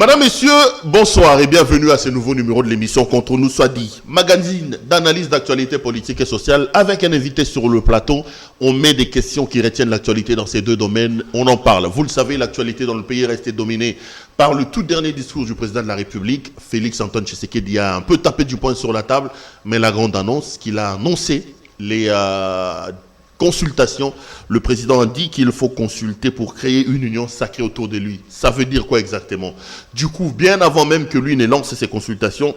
Madame, Messieurs, bonsoir et bienvenue à ce nouveau numéro de l'émission Contre nous soit dit. Magazine d'analyse d'actualité politique et sociale avec un invité sur le plateau. On met des questions qui retiennent l'actualité dans ces deux domaines. On en parle. Vous le savez, l'actualité dans le pays est restée dominée par le tout dernier discours du président de la République. Félix Antoine Tshisekedi a un peu tapé du poing sur la table, mais la grande annonce qu'il a annoncé, les consultation, le président a dit qu'il faut consulter pour créer une union sacrée autour de lui. Ça veut dire quoi exactement? Du coup, bien avant même que lui ne lance ses consultations,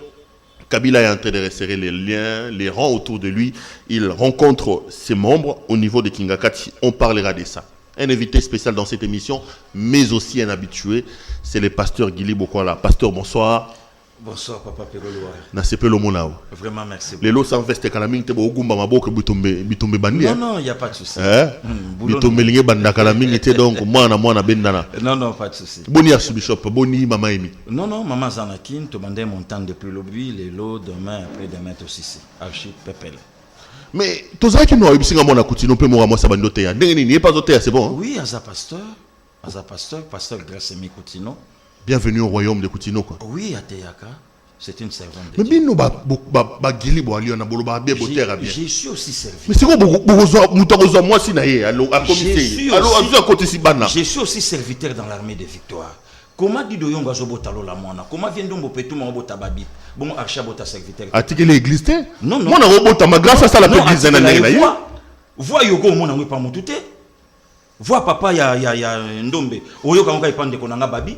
Kabila est en train de resserrer les liens, les rangs autour de lui. Il rencontre ses membres au niveau de Kingakati. On parlera de ça. Un invité spécial dans cette émission, mais aussi un habitué, c'est le pasteur Guili Bokwala. Pasteur, bonsoir. Bonsoir, Papa Perolo. Vraiment, merci. Les lots sans veste kalaming te bo gumba maboko bitombe bandi. Non, il n'y a pas de souci. Bitombe linge banda kalaming était donc moi na bendana. Non, pas de souci. Boni archbishop, boni mama emi. Non, maman Zanakin, te mandais mon temps depuis l'objet, les lots demain après demain aussi. Archip Pepel. Mais tous ceux qui nous ont eu singa mona kutino pe mo sa bando te ya. Ndenge ni pas zote c'est bon. Oui, Aza pasteur grâce à Mikutino. Bienvenue au royaume de Koutino quoi. Oui, à Teyaka, c'est une servante de mais Dieu. Mais bien Gili Boali na boloba bien beauté bien. Je suis aussi servi. Mais c'est quoi beaucoup moi si naé à comité. Alors à côté si bana. Je suis aussi serviteur dans l'armée de victoire. Comment dit de yonga zobotalo la mona? Comment vient donc petou mon bota babi? Bon archa bota serviteur. A-t-il l'église té? Non. Moi na robota ma grâce à ça la église na na. Vois yoko mona ngwe pa mututé. Vois papa ya ndombe. Oyoka ngwa ipande konanga babi.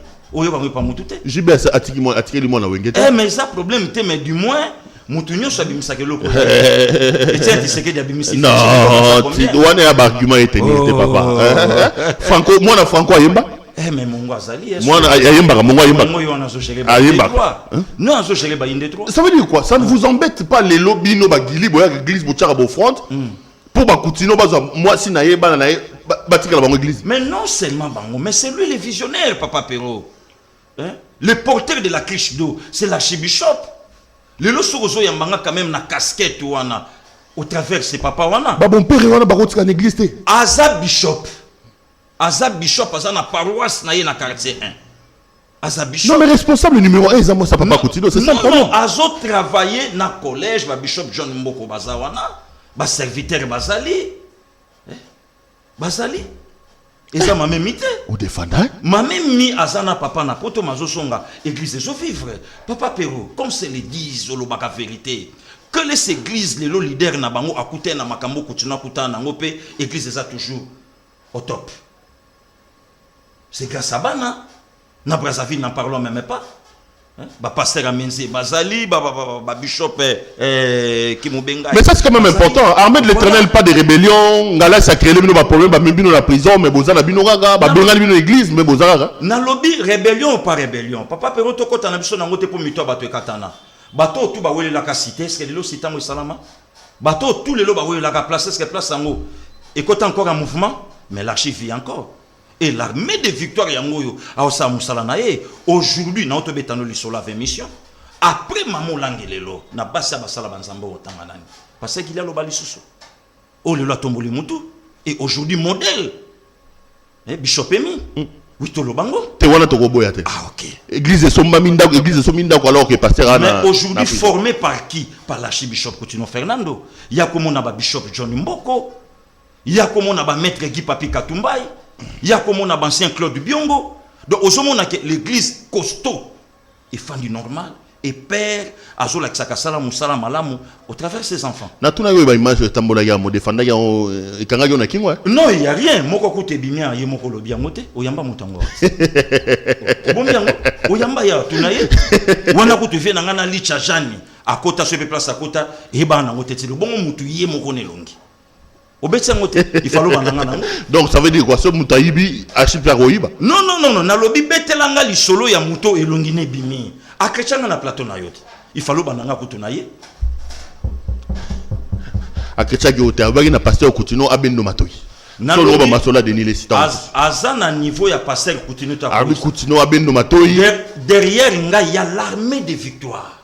JBS attikeli mwana wengete. Mais ça problème te mais du moins mutunyo sabimisa keloko. Et tiens tu sais que d'abimisa. Non, wane ya argument eteni te papa. Franco mwana Franco ayemba. Mais mongo azali. Mwana ayemba mongo ayemba. Mongo wana zo chéri ba. Ayemba. Non zo chéri ba inde trop. Ça veut dire quoi? Ça ne vous embête pas les lobby no ba gili boya église bochara bo front pour ba kutino baza moi si naye bana naye batika la bango église. Mais non seulement bango mais c'est lui le visionnaire papa Perro. Hein? Le porteur de la criche d'eau, c'est l'archibishop. Le losozo yambanga quand même na casquette wana au travers ses papa wana. Ba bon père wana ba kotika na église té. Aza bishop aza na paroisse na ye na quartier 1. Aza bishop. Non mais responsable numéro 1 moi ça papa Koutino, c'est ça le problème. Non, azo travailler na collège ba bishop John Mboko baza wana, ba serviteur bazali. Bazali. Et ça m'a même mité. Au défendant. M'a même mis Azana papa na poto mazo songa église de vivre. Papa Perro, comme c'est le disent au baka vérité. Que les églises les leaders na bango akute na makambo kutina kuta na ngope église ça toujours au top. C'est grâce à bana na Brazzaville n'en parlons même pas. Ba pasteur Amenze Bazali ba bishop qui Mubenga. Mais ça c'est quand même important. Armée de l'Éternel, pas de rébellion. Ngala ça crée le problème ba mbino la prison mais bozana bino gaga ba benga bino église mais bozana. Na lobby rébellion ou pas rébellion. Papa Perro to kota na biso na ngote pour mito bato katana. Bato tout ba wele la ka cité est-ce que le sitango salama. Bato tout le lo ba wele la ka place est-ce que place sango. Et kota encore un mouvement mais l'archive vit encore. Et l'armée de victoire yangoyo aosa musala na ye aujourd'hui na oto betano lisola ve mission après maman langelelo na basa basala banzambo otanga nani parce qu'il y a lo bali susu o le lo tomboli mutu et aujourd'hui modèle bishop emi oui to lo bango te wana to boya te. Ah OK. Église somba minda alors que pasteur ana. Mais aujourd'hui formé par qui? Par l'archibishop Koutino Fernando. Il y a comme on a ba bishop John Mboko. Il y a comme on a ba maître Guy Papi Katumbai. Il y a comme on a ancien Claude Biongo. Donc au moment où l'église costaud est fan du normal et père azola kisakasala musala malamu au travers ses enfants. Na tuna yo ba image tambola ya mo defanda ya ekanga yo na kingwa. Non, il y a rien. Moko kote bimia ye moko lo biangote oyamba mutango. Bombiango oyamba ya tunaye. Wana kote vie na ngana licha jani akota so pe place akota e ba na ngote tilo bongo mutu ye moko nelongi. Il faut donc ça veut dire quoi? Ce Moutaïbi a super roïba? Non. Na lobi betelanga li solo ya muto elongine bimi. Akechanga na plateau na yote. Il faut bananga kutunaye. Akechagi ote abagi na pasteur Koutino abendo matoi. Solo ba masola de nile sitan. Azana niveau ya pasteur Koutino ta. Abi Koutino abendo matoi. Derrière nga il y a l'armée de victoire.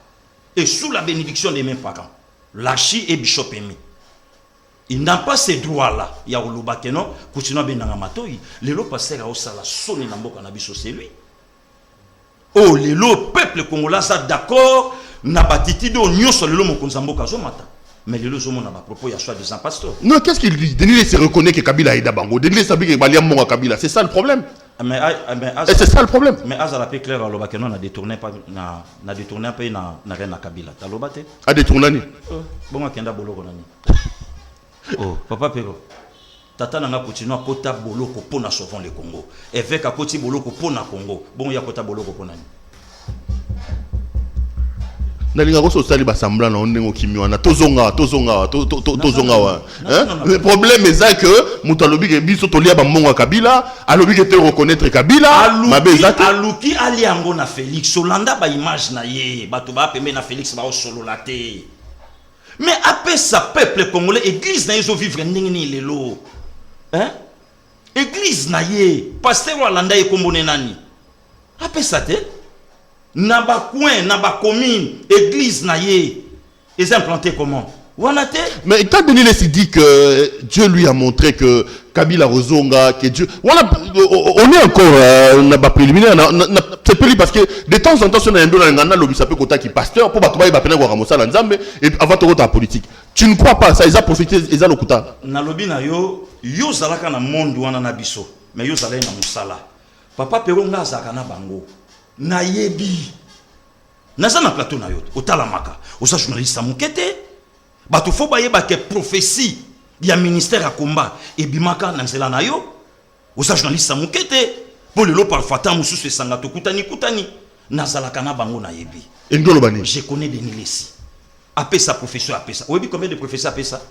Et sous la bénédiction des mêmes parents. L'archi et bishop Emi. Il n'a pas ces droits-là. Il y a Oluba Keno, Koutino Benanga Matoi. Le lo passer à Osala, sonne Namboka Nabiso, c'est lui. Oh, le peuple congolais ça d'accord, na batiti do nyoso lelo mokonzi mboka zomata. Mais le lozo mon propos ya soit des pasteur. Non, qu'est-ce qu'il dit? Denis se reconnaît que Kabila a aidé Bango. Denis s'habille que Baliam Monga Kabila. C'est ça le problème. Et c'est ça le problème. Mais Azala pe clair aloba que non a détourné pas na détourné un peu na reine Kabila. Taloba te? A détourné ni. Bon akenda boloko nani. Oh, papa Pero. Tata nanga continue kota boloko pona sauvant le Congo. Évêque a koti boloko pona Congo. Bon ya kota boloko pona ni. Nalinga ko so sali ba semblant na ondengo kimiwana tozonga le problème est ça que mutalobi ke biso tolia ba monga Kabila alobi ke te reconnaître Kabila mabezaki aluki ali yango na Félix Olanda ba image na ye bato ba pembe na Félix ba solo la te mais après sa peuple congolais église na yezo vivre ndenge lelo hein église na ye pasteur Olanda e kombone nani après ça te Naba coin, naba commune, église naye, ils implanté comment? Mais quand Denis Lessi dit que Dieu lui a montré que Kabila Rozonga, que Dieu. On est encore naba préliminaire, c'est plus parce que de temps en temps, si on a un don dans le ça peut côté qui pasteur pour battre ba pena Ramosa Nzambe et avant de rentrer en politique. Tu ne crois pas ça? Ils ont profité, ils ont le kuta. Na lobi na yo zalaka na monde wana na biso, mais yo zalaka na musala. Papa Peronga zaka na bango. Na yebi naza na plateau na yo otalamaka osa journaliste mukete bato fo bayeba ke prophétie ya ministère à combat et bimaka na nzela na yo osa journaliste mukete pour le lo parfois tant mususu esanga to kutani nazalaka na bango na yebi engolo bani je connais Denis Lessi apé sa professeur apé ça oyebi combien de professeurs apé ça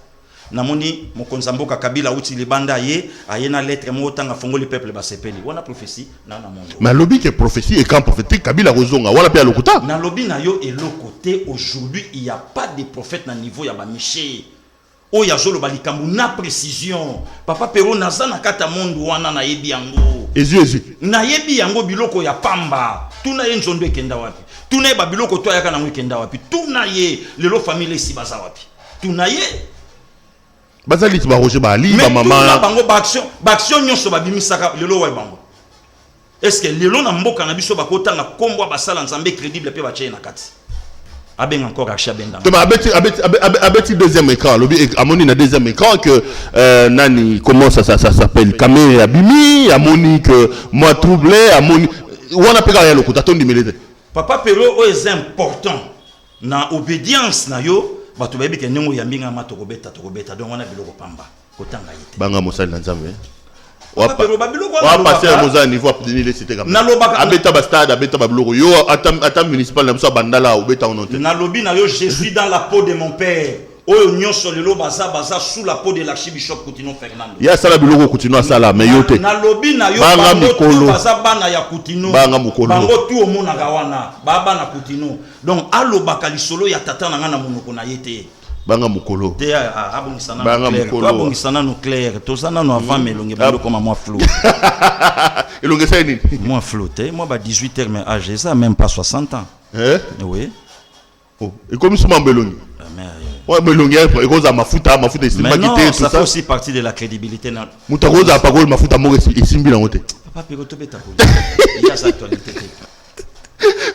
namoni mokonzi mboka Kabila uti libanda ye ayena lettre mo tanga fongoli peuple basepeli wana prophétie na mondo mais lobby que prophétie et quand prophétique Kabila Rozonga wala pe lokuta na lobby na yo et le côté aujourd'hui il y a pas de prophète na niveau ya ba Miché o ya zolo balikambu na précision papa Pero naza na kata mondo wana na yebi yango Jésus na yebi yango biloko ya pamba tuna ye nzondo ekenda wapi tuna ye ba biloko to yaka na ekenda wapi tuna ye lelo famille si baza wapi tuna ye bazali ti ba Roger Bali ba maman na bango ba action nyonso ba bimisaka lelo wa bango est-ce que lelo na mboka na biso ba kotanga kombo ba sala nzambe crédible pe ba tché na kati abenga encore acha benda to ba abeti deuxième écran lobi amoni na deuxième écran que nani comment ça s'appelle Kamé Abimi amoni que moi troublé amoni wana peka ya lokuta tondi melete papa Pero est important na obédience na yo bato bayebi ke ndenge yambinga matokobeta donc wana biloko pamba kotanga yete banga mosali na nzambe Pero babiloko wana passer à moza niveau Denis Lessi te na lobaka abeta ba stade abeta ba biloko yo atam municipal na so bandala obeta ononte na lobi na yo je suis dans la peau de mon père oyo nyonso lelo baza sous la peau de l'archibishop Coutinho Fernando ya sala biloko Coutinho sala mais yo te na lobi na yo bango baza bana ya Coutinho bango tu omona gawana baba na Coutinho donc alobaka lisolo ya tata na ngana monoko na yete banga mukolo te abongisana no clair tozana no avant melonge bando comme moi flou elonge ça ni moi flou te moi ba 18 heures mais âge ça même pas 60 ans oui oh et comme souvent belonge ouais belonge et cause mafuta mais non ça fait aussi partie de la crédibilité na mutakoza parole mafuta mo esimbi na ngote papa Pero to beta il y a sa actualité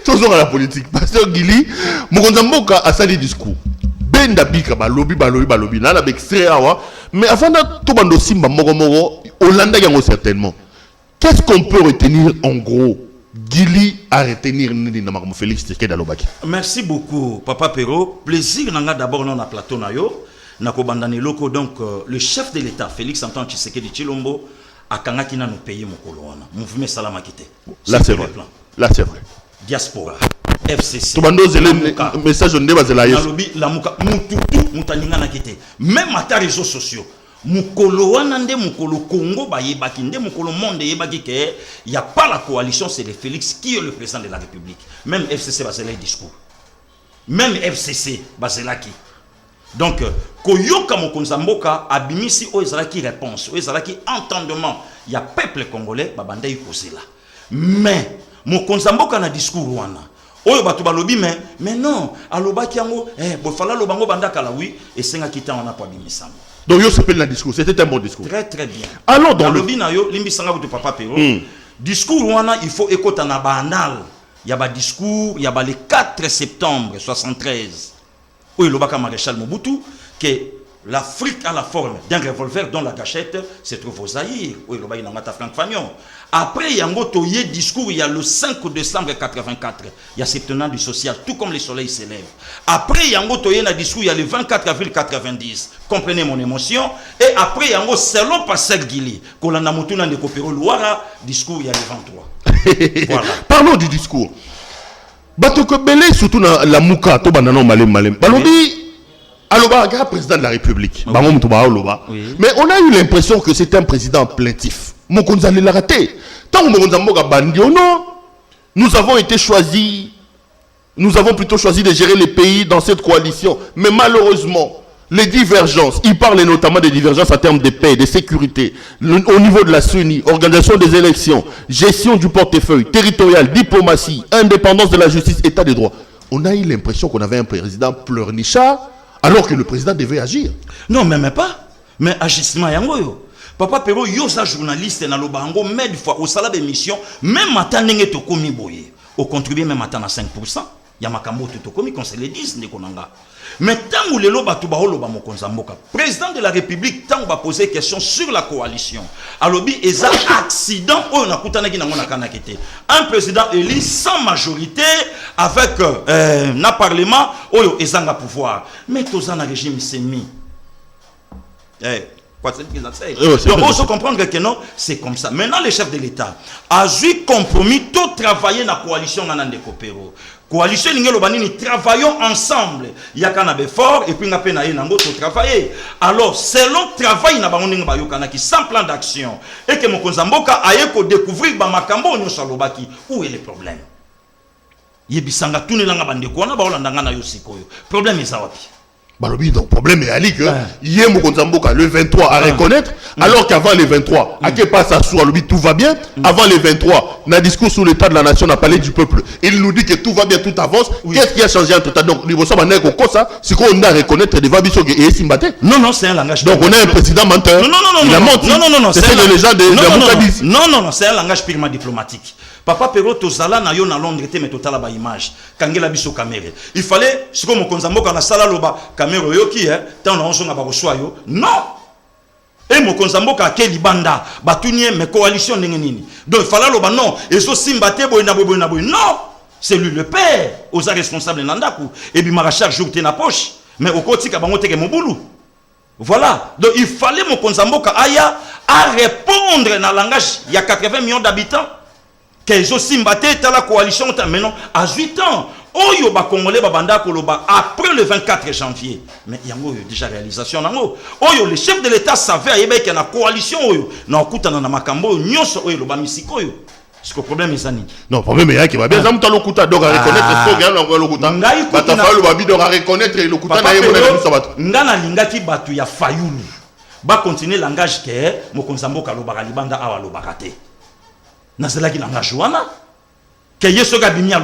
toujours à la politique pasteur Gili mokonza mboka asali discours benda bika balobi na la extrait awa mais avant de tout bando simba moko Hollande yango certainement qu'est-ce qu'on peut retenir en gros Gili à retenir nini na makambo Félix Tshisekedi alobaki. Merci beaucoup papa Pero plaisir nanga d'abord na plateau na yo na ko bandani loko donc le chef de l'état Félix Antoine Tshisekedi Tshilombo akangaki na no pays mokolo wana mouvement salama kité là c'est vrai diaspora FCC to bando zele message on débat zela yeso nalobi la muka mututu mutaninga na kité même à réseaux sociaux mukolo wana nde mukolo Congo bayebaki nde mukolo monde yebaki ke y a pas la coalition c'est le Félix qui est le président de la République même FCC bazela discours même FCC bazela qui donc koyoka mokonzi mboka abimisi o ezalaki réponse o ezalaki entendement y a peuple congolais babanda yikozela mais mokonzi mboka na discours wana oyo bato balobi mais non alobaki yango bofala lobango bandaka la oui et senga kita on a pas bimisamo donc yo s'appelle la discours c'était un bon discours très bien alors dans le lobi na yo limbi sanga to papa Pero discours wana il faut ekota na banal il y a un discours, il y a le 4 septembre 73, où il y a maréchal Mobutu, que l'Afrique a la forme d'un revolver dont la gâchette se trouve au Zaïre, où il y a Franck Fagnon. Après, il y a un discours, il y a le 5 décembre 84, il y a septennat du social, tout comme le soleil s'élève. Après, il y a un discours, il y a le 24 avril 90, comprenez mon émotion. Et après, il y a un selon Pascal Guili, qu'on a monté dans le Copéro Loira, discours, il y a le 23. Voilà. Parlons du discours. Batoko Belé, surtout dans la Mouka, to banano malem malem. Balobi, Aloba, président de la République. Oui. Mais on a eu l'impression que c'est un président plaintif. Mokonzali l'a raté. Tant que Mokonzamboga bandi, oh non, nous avons été choisis, nous avons plutôt choisi de gérer les pays dans cette coalition. Mais malheureusement, les divergences, il parle notamment des divergences en termes de paix, de sécurité, au niveau de la CENI, organisation des élections, gestion du portefeuille, territorial, diplomatie, indépendance de la justice, état de droit. On a eu l'impression qu'on avait un président pleurnichard, alors que le président devait agir. Non, même pas. Mais agissement yango. Papa Pero, yo sa journaliste na lobango, mais du fois au salaire d'émission, même matin n'engé to komi boye. Au contribuer même matin à 5%. Ya makambo to komi qu'on se le dise ne konanga. Mais tant où le loba to ba loba mo konzamboka. Président de la République tant va poser question sur la coalition. Alobi eza accident o na kutana ki na ngona kana kete. Un président élu sans majorité avec na parlement oyo ezanga pouvoir. Mais tozana régime semi. Donc, on se comprendre que non, c'est comme ça. Maintenant, le chef de l'État a eu compromis tout travailler dans la coalition de Copéro. Coalition nous travaillons ensemble. Il y a un effort et puis on a travailler. Alors, selon le travail sans plan d'action et que mon Konzamboka a découvrir où est le problème. Yebisanga tout le problème est ça. Balobi, donc, problème est ali que hier Mokonzamboka le 23 à reconnaître, alors qu'avant les 23, à quel passe à soi, tout va bien. Avant les 23, dans le discours sur l'état de la nation, on a parlé du peuple. Il nous dit que tout va bien, tout avance. Qu'est-ce qui a changé entre temps? Donc, niveau ça, c'est qu'on a reconnaître des vabisos et Simbate. Non, c'est un langage. Donc, on a un président menteur. Non, il a menti. Non, c'est les légendes de Non, c'est un langage purement diplomatique. Papa Pero tozala na yo na Londres te mais totala ba image kangela biso caméra. Il fallait siko Mokonzamboka na sala loba caméra yo ki tant na onzonga ba kosoa yo. Non. Et Mokonzamboka ke libanda batunie mais coalition ndenge nini. Donc il fallait loba non ezo simba te boy na boy. Non. C'est lui le père aux responsables nandaku et bi marachar jour te na poche mais au kotika bango te ke mobulu. Voilà. Donc il fallait Mokonzamboka aya à répondre dans langage il y a 80 millions d'habitants. Qu'ils ont simbaté la coalition maintenant à 8 ans. Oyo ba Congolais babanda koloba après le 24 janvier. Mais il y a déjà réalisation nango. Oyo le chef de l'État savait ayebe que la coalition oyo na okutana na makambo nyonso oyo loba misiko yo. Parce que le problème est zani. Non, le problème est qu'il va bien zamuta lokuta donc à reconnaître ce que gagne lokuta. Bata fa loba bi donc à reconnaître lokuta na yemo na biso bato. Ngana lingaki batu ya fayulu. Ba continuer langage que Mokonzamboka loba libanda awa loba raté. Nazalaki na joana que yesoka bimi a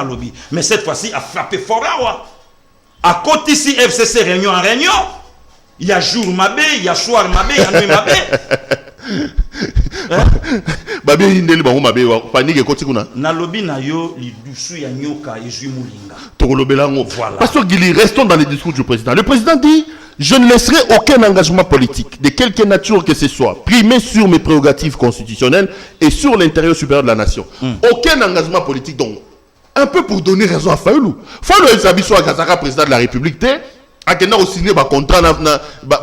lobby mais cette fois-ci a frappé fort à côté ici FCC réunion en réunion il y a jour mabé il y a soir mabé il y a nuit mabé babé indeli bango mabé panique koti kuna na lobby na yo li dusu ya nyoka ezui mulinga tokolobelango. Voilà. Pasteur Guili, restons dans les discours du président. Le président dit: je ne laisserai aucun engagement politique, de quelque nature que ce soit, primer sur mes prérogatives constitutionnelles et sur l'intérêt supérieur de la nation. Aucun engagement politique, donc, un peu pour donner raison à Fayoulou. Fayoulou Elsabiso à Kazaka, président de la République, a signé un contrat,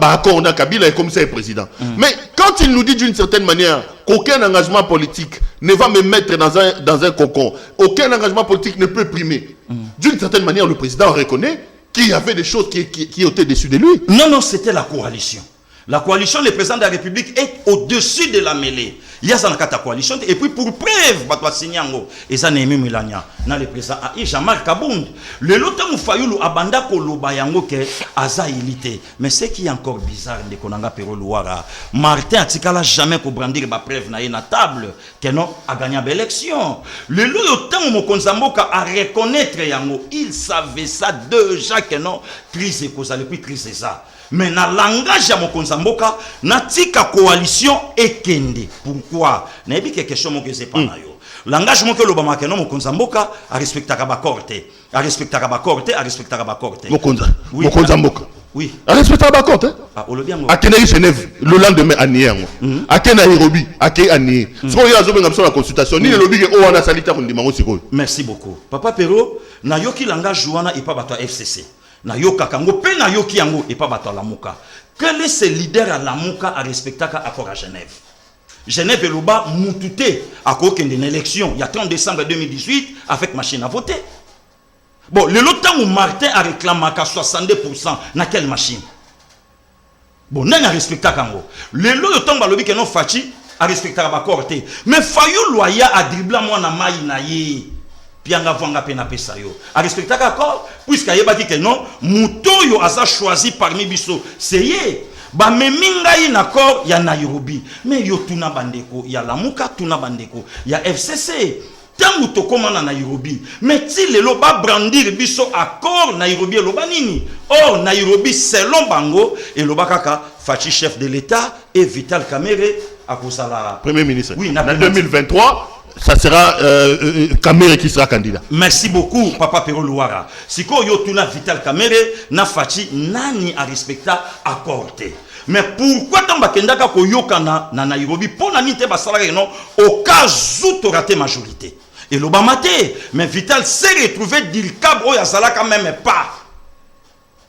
accord na Kabila et comme ça est président. Mais quand il nous dit d'une certaine manière qu'aucun engagement politique ne va me mettre dans un cocon, aucun engagement politique ne peut primer, d'une certaine manière, le président reconnaît qu'il y avait des choses qui étaient déçues de lui. Non, c'était la coalition. La coalition, le président de la République est au-dessus de la mêlée. Il y a ça coalition. Et puis pour preuve, et ça n'est même dans le président Jean-Marc Kabound. Le loto Moufayulu abanda koloba yango ke aza élité. Mais ce qui est encore bizarre de Konanga Pero Louara, Martin Atikala jamais ko brandir ba preuve na table que non a gagné l'élection. Le loto Mokonzamboka a reconnaître yango, il savait ça déjà que non crise cause le plus crise ça. Mais dans le langage de Mokonzamboka, na tika coalition ekende. Pourquoi? Na yebi quelque chose que c'est pas na yo. L'engagement que l'Obama que non Mokonza Mboka a respecté ba corte, a respecté ba corte, a respecté ba corte. Mokonza Mboka. Oui. A respecté ba corte. Ah, on le bien. A Kenya Genève le lendemain à Nier. A Kenya Nairobi, a Kenya Nier. Ce qu'on y a besoin de consultation ni le lobby que on a salita qu'on demande aussi. Merci beaucoup. Papa Pero, na yoki langage jouana et pas bato FCC. Na yoka kango pe na yoki yango et pas bato Lamuka. Quel est ce leader à Lamuka à respecter accord à Genève? Genève et Loba moutouté à cause d'une élection il y a 30 décembre 2018 avec machine à voter. Bon, le lot où Martin a réclamé qu'à 62% dans quelle machine? Bon, n'a respecté Kango. Le lot où Balobi que non Fachi a respecté la corté. Mais Fayou Loya a dribblé moi na maï na ye. Pianga vanga pena pesa yo. A respecté l'accord puisqu'il y a dit que non, Mouto yo a choisi parmi biso. C'est yé. Ba meminga yi nakor ya Nairobi mais yo tuna bandeko ya Lamuka tuna bandeko ya FCC tangu to komana Nairobi mais ti lelo ba brandir biso accord Nairobi loba nini or Nairobi selon bango et loba kaka Fachi chef de l'État et Vital Kamerhe à Kosala Premier ministre. Oui, en 2023 ça sera Kamerhe qui sera candidat. Merci beaucoup, Papa Pero Louara. Si ko yo tuna Vital Kamerhe na Fachi nani a respecta accordé. Mais pourquoi tant bakendaka ko yokana na Nairobi pour na nité basala non au cas où tu raté majorité. Et l'Obama mais Vital s'est retrouvé Dilkab o yazala quand même pas.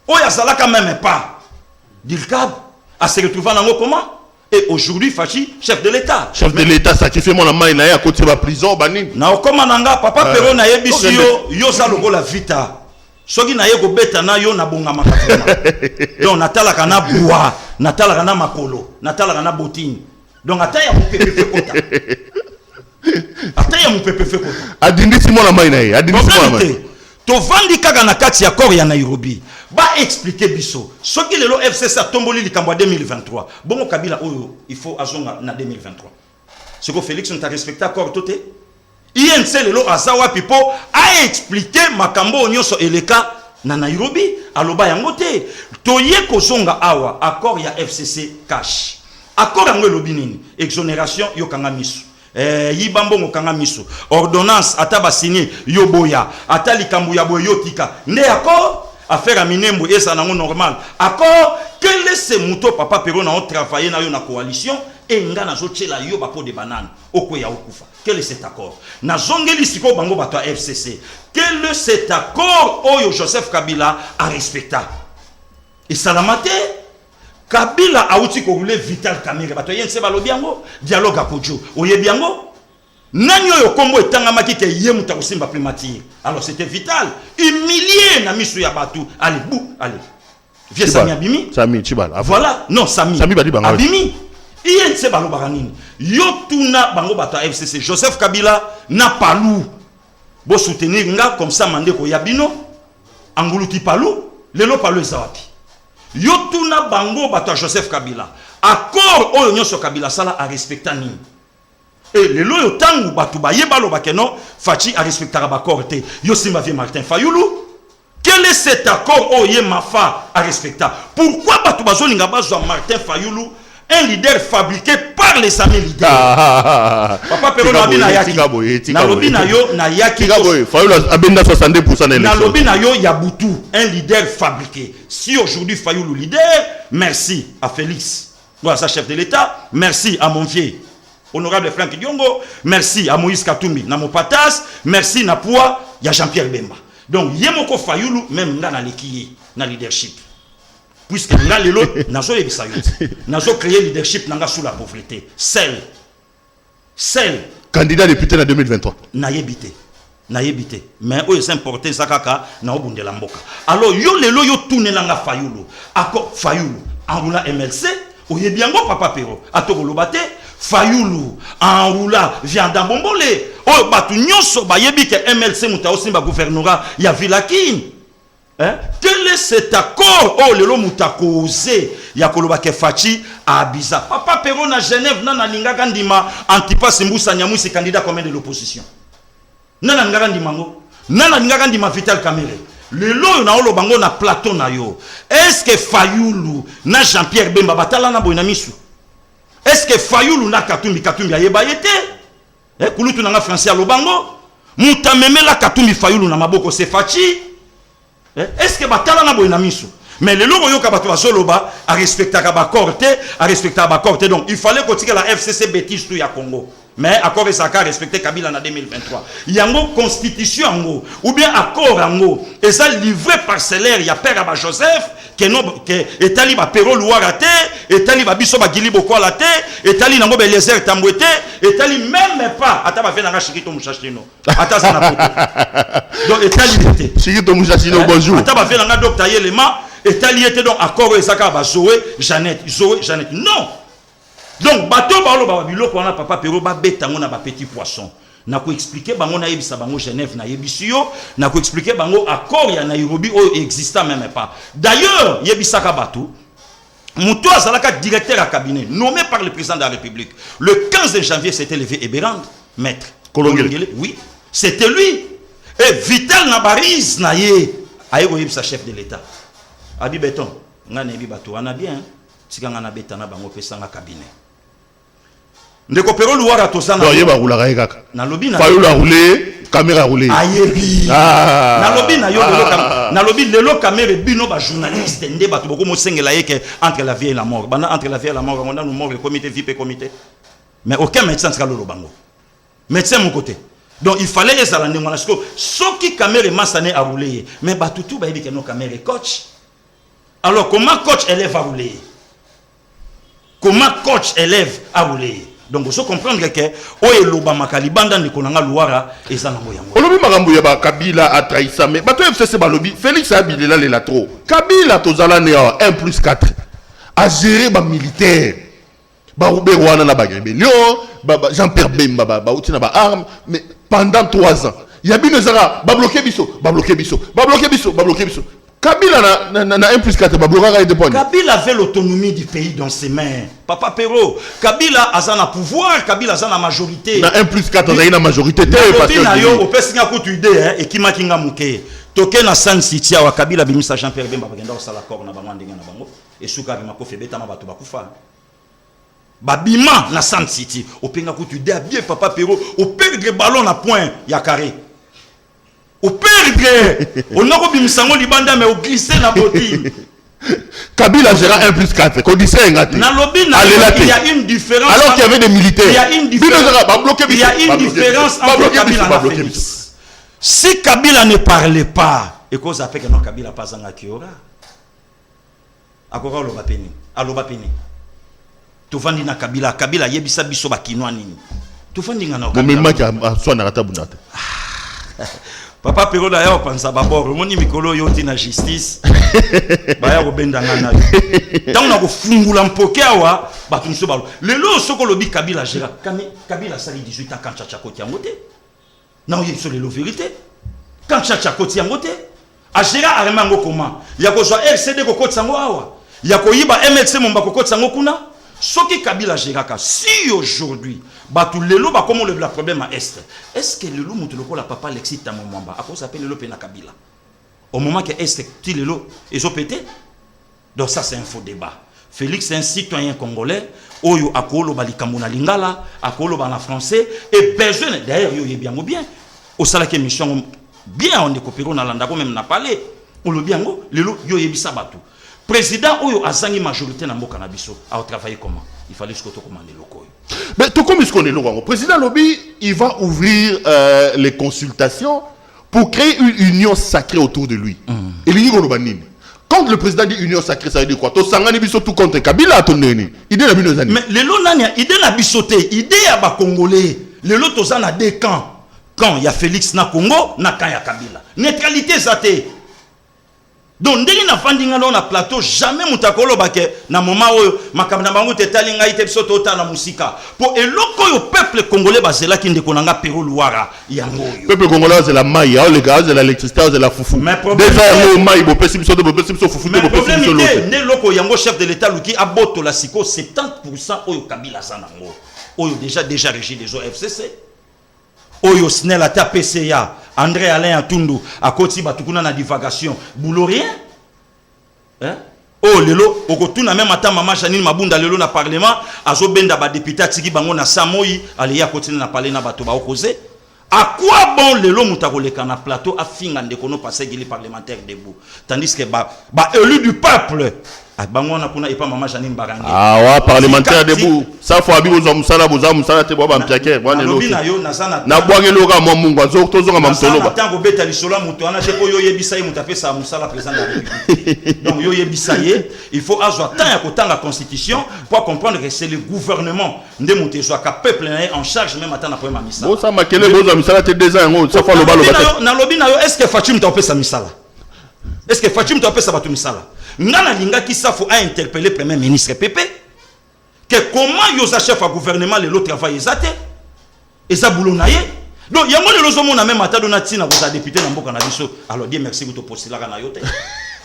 O yazala quand même pas. Dilkab a se retrouvé en comment? Et aujourd'hui, Fachi, chef de l'État. Chef de l'État, sacrifié mon amant, à côté de la prison, Banin. Na okomanga, Papa Pero na yebisi yo za logo la vita. Soki na yego beta na yo na bonga makatuma. Donc natala kana bois, natala kana makolo, natala kana botine. Donc ataya mupepe fe kota. Ataya mupepe fe kota. Adindisi mon amant na ye, adindisi mon amant. To vandi kaka na kati ya kor ya Nairobi. Ba expliquer biso. Soki lelo FCC a tomboli likambo 2023. Bongo Kabila oyo, il faut azonga na 2023. Ce que Félix on t'a respecté accord toté. INC lelo azawa pipo a expliqué makambo nyonso eleka na Nairobi aloba yango te. Toye kozonga awa accord ya FCC cash. Accord yango elobi nini? Exonération yo kanga misu. Yibambongo kanga miso ordonnance ataba signé yoboya atali kambu ya boyo tika nde accord affaire à minembo esa nango normal accord quel est ce mouton Papa Pero na on travailler na yo na coalition et nga na zo tchela yo ba po de banane oko ya okufa quel est cet accord na zongeli siko bango bato FCC quel est cet accord oyo Joseph Kabila a respecté et salamate Kabila a outi ko rouler Vital Kamerhe bato yense balobi yango dialogue a kojo oyebi yango nani oyo kombo etanga makike yemuta kosimba primature alors c'était Vital humilié na misu ya batu allez bou allez vieux Sami Abimi Sami Chibala voilà non Sami badi banga Abimi yense baloba kanini yo tuna bango bato FCC Joseph Kabila na palu bo soutenir nga comme ça mandeko yabino anguluti palu lelo palu ezawapi yo tuna bango bato Joseph Kabila accord oyo nyonso Kabila sala a respecta nini et le loyo tangu bato bayeba lo bakeno Fachi a respectera bakor te yo simba vie Martin Fayoulou quel est cet accord oyo mafa a respecta pourquoi bato bazolinga bazwa Martin Fayoulou un leader fabriqué par les amis leaders Papa Pero na bina yaki na lobi na yo na yaki Fayoulou abenda 62% na na lobi na yo ya butu un leader fabriqué si aujourd'hui Fayoulou leader merci à Félix voilà sa chef de l'État merci à mon vieux honorable Franck Diongo merci à Moïse Katumbi na Mopatas merci na Poua ya Jean-Pierre Bemba donc yemoko Fayoulou même nga na lekiye na leadership puisque nga lelo nazo yebisa yo nazo créer leadership nanga sous la pauvreté seul candidat député en 2023 na yebité mais oyo c'est important zakaka na obundela mboka alors yo lelo yo tunelanga Fayoulou ako Fayoulou enroula MLC oyebi yango Papa Pero atokoloba te Fayoulou enroula vianda bombole oyo batu nyonso bayebi ke MLC muta osimba gouvernorat ya Vilakine hein? Quel est cet accord oh lelo muta cause ya koloba ke Fachi abiza Papa Pero na Genève na lingaka ndima Antipas Mbusa Nyamusi candidat commun de l'opposition nana ngaka ndimango nana ngaka ndima Vital Kamerhe le lo na olo bango na plateau na yo est-ce que Fayoulou na Jean-Pierre Bemba batala na boina misu est-ce que Fayoulou na Katumbi ayeba yete Kulutu nanga français à Lobango. Mutamemela Katumbi Fayulu na maboko c'est Fachi. Est-ce que batala na boyena miso? Mais le logo yoka bato bazoloba a respecter ba corte, a respecter ba corte. Donc il fallait que la FCC bêtise tout ya Congo. Mais accord Esaka respecter Kabila en 2023. Il y a une constitution en haut, ou bien accord en haut. Et ça livré parcellaire, il y a Père Abba Joseph, qui est tali ba Pero Louarate, et tali ba Biso ba Gili Bokwalate, et tali nango Beliezer Tambouete, et tali même pas. Ata ba fait nanga Chikito Mouchachino. Ata ça na poto. Donc et tali était. Chikito Mouchachino bonjour. Ata ba fait nanga Docteur Yelema, et tali était donc accord Esaka ba Zoé Jeannette. Non. Donc, bateau balo babilo pour papa Pero ba betango na ba petit poisson. Na ko expliquer bango na yebisa bango Genève na yebisio, na ko expliquer bango accord ya Nairobi o exista même pas. D'ailleurs, yebisa ka bateau Moutou Azalaka directeur à cabinet nommé par le président de la République. Le 15 janvier c'était levé Eberand, maître Kolongele. Oui, c'était lui. Et Vital Nabariz naye ayo yebisa chef de l'État. Abi beton, ngana yebi bateau ana bien. Sika ngana betana bango pesa nga cabinet. Ndeko Pero Louara tosana. Non, yeba roulera kaka. Na lobby na. Fayulu a roulé, caméra roulé. Ayebi. Na lobby na yo na lobby lelo caméra bino ba journaliste ndé bato boko mo sengela yeke entre la vie et la mort. Bana entre la vie et la mort, on a nous mort le comité VIP comité. Mais aucun médecin sera le bango. Médecin mon côté. Donc il fallait les alande mon asko. Soki caméra masané a roulé. Mais batutu ba yebi que nos caméra coach. Alors comment coach élève a roulé? Comment coach élève a roulé? Donc, vous comprendre que Oyeloba Makalibanda Nikonanga Louara et Zanango Yango. Olobi Magambo Yaba Kabila a trahi ça, mais bateau FCC Balobi, Félix Abilela les latro. Kabila Tozala Nea 1+4 a géré ba militaire. Ba Roubé Rwanda na ba rébellion, Jean-Pierre Bemba ba outina ba arme, mais pendant 3 ans. Yabi Zara, ba bloqué biso, ba bloqué biso, ba bloqué biso, ba bloqué biso. Kabila na 1+4 ba bloqué à dépendre. Kabila avait l'autonomie du pays dans ses mains. Papa Pero, Kabila a un pouvoir, Kabila a une majorité. Na 1+4 on a une majorité. Kabila yo au pesinga ko tu idée et qui ma kinga muke. Toke na San City wa Kabila bimisa Jean-Pierre Bemba bagenda osala corps na bango ndenge na bango et suka bima ko febeta ma bato bakufa. Babima na San City, au penga ko tu idée bien Papa Pero, au perdre ballon na point ya carré. Au perdre, on a remis Sango Libanda, mais au glisser la bottine. Kabila gérera 1+4. Qu'on dit ça, il y a une différence. Alors qu'il y avait des militaires. Il y a une différence entre Kabila et Félix. Si Kabila ne parlait pas, et qu'on appelle que non, Kabila pas en Akiora. Akora Lobapeni. Alobapeni. Tu vas dire Kabila, Kabila yebisa biso bakinoa nini. Tu vas dire non. Mon qui a soit narata bunate. Papa Pero d'ailleurs pense d'abord mon mikolo yoti na justice baya robenda ngana tant na ko fungula mpoke awa batu nso balo lelo soko lobi Kabila gera Kabila sali 18 ans quand chacha koti yangote na oye so lelo vérité quand chacha koti yangote a gera armango comment ya ko so RCD ko koti sango awa ya ko yiba MLC momba ko koti sango kuna soki Kabila gera ka si aujourd'hui batu lelo ba comme le problème à est-ce que lelo mutu lokola papa Alexis Tamomwamba à cause s'appelle lelo pena Kabila au moment que est ti lelo ils ont pété donc ça c'est un faux débat. Félix est un citoyen congolais oyo akolo balikambo na lingala akolo ba na français et personne d'ailleurs yo bien ou bien au sala que mission bien on décopéro na landa ko même na parler on le bien ngo lelo yo yebisa batu président oyo azangi majorité na mboka na biso a travailler comment il fallait que tu commandes le loco. Mais tout comme ce qu'on est là, le président Lobby, il va ouvrir les consultations pour créer une union sacrée autour de lui. Et quand le président dit union sacrée, ça veut dire quoi? Tu sangani biso tout contre Kabila ton neni. Idée la binozani. Mais les lots nania, idée la bisoté, idée à ba congolais. Les lots tozana deux camps. Quand il y a Félix na Congo, na quand il y a Kabila. Neutralité zate. Donc, dès qu'il y a un plateau, jamais mutakolo bake na moment où makamna bango tetalinga ite bisoto ta na musika. Pour eloko yo peuple congolais bazela ki ndekonanga Pero Louara yango yo. Peuple congolais c'est la maille, les gaz, c'est l'électricité, c'est la foufou. Déjà le maille bo pesi bisoto bo pesi biso foufou bo pesi biso l'autre. Ne loko yango chef de l'état luki aboto la siko 70% oyo Kabila zanango. Oyo déjà régi des OFCC. Oyo Snell a tapé PCA, André Alain Atundu, à côté batukuna na divagation, boulot rien. Hein? Oh lelo okotuna même ata mama Janine Mabunda lelo na parlement azobenda ba député atiki bango na Samoyi aliya continue na parler na bato ba opposé. À quoi bon lelo mutakoleka na plateau afinga ndekono passer gili parlementaire debout tandis que ba élu du peuple bango na kuna epa mama Janine Barange. Ah ouais, parlementaire debout. Ça faut abi boza musala te boba mpiake bwana lelo. Lobina yo nazana. Na bwange loka mo mungu azo tozonga mamtolo ba. Tango beta lisola muto ana te ko yo yebisa ye mutape sa musala président de la République. Donc yo yebisa ye, il faut azwa tant ya kotanga constitution pour comprendre que c'est le gouvernement nde muto ezwa ka peuple en charge même atana pour mamisa. Bo ça makele boza musala te 2 ans ngo ça faut loba loba. Na lobina yo est-ce que Fatim t'a opesa misala? Est-ce que Fatim t'a opesa batu misala? Ngana linga qui ça faut interpeller premier ministre Pépé que comment yosa chef à gouvernement le travail ezate eza boulot na ye donc yango le lozo mona même ata dona tina ko député na mboka na biso alors Dieu merci ko to postila kana yote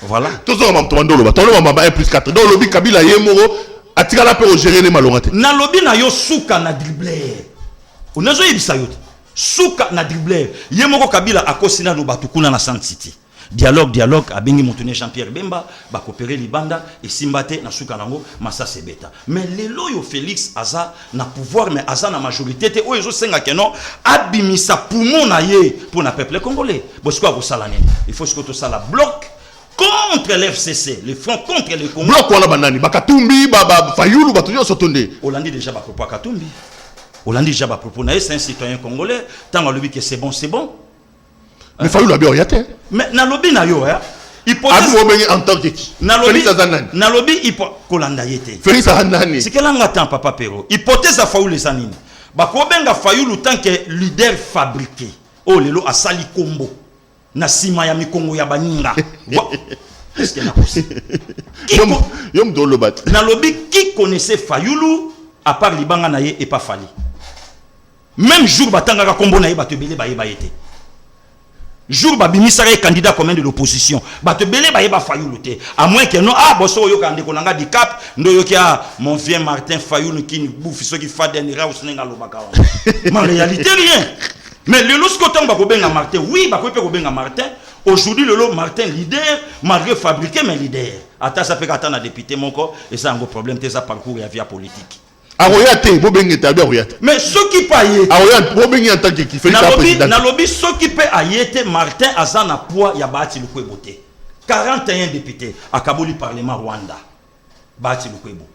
voilà tozo mam to bandolo ba tolo mama 1+4 donc lobi Kabila ye moro atika la pe o gérer les malongate na lobi na yo suka na dribbler onazo yebisa yote suka na dribbler ye moko Kabila akosina no batukuna na San City dialogue abengi motune Jean-Pierre Bemba ba coopérer libanda et simbate na suka nango massa sebeta mais lelo yo Félix aza na pouvoir mais aza na majorité te oyo zo senga keno abimisa poumon na ye pour na peuple congolais bosiko ko sala nini il faut que to sala bloc contre l'FCC le front contre le Congo bloc wala banani bakatumbi baba Fayulu batuyo sotonde Olandi déjà ba propos Katumbi Olandi déjà ba propos na c'est un citoyen congolais tant on lui que c'est bon mais Fayulu a bien orienté. Mais na lobby na yo hypothèse en tant que qui Félix Azanani na lobby kolanda yete Félix Azanani c'est que là ngata papa Pero hypothèse a Fayulu sanini ba ko benga Fayulu tant que leader fabriqué oh lelo asali kombo na sima ya mikongo ya baninga est-ce que na possible yom do lobat na lobby qui connaissait Fayulu à part libanga na ye et pas Fali même jour batanga ka kombo na ye batebele ba yete jour babimisaka candidat commun de l'opposition bato belé ba Fayulu te à moins que non bosso yo kande konanga di cap ndo yo kia mon vieux Martin Fayulu qui nous bouffe ce qui fait dernier au senga lobaka mais en réalité rien mais le lorsque temps ba ko benga Martin oui ba ko pe ko benga Martin aujourd'hui le lot Martin leader malgré fabriqué mais leader ata ça fait qu'ata na député moko et ça un gros problème te ça parcours ya via politique mais ce qui paye na lobby ce qui paye ayete Martin azana poids ya bati lukwebo te 41 députés à Kabuli parlement Rwanda bati lukwebo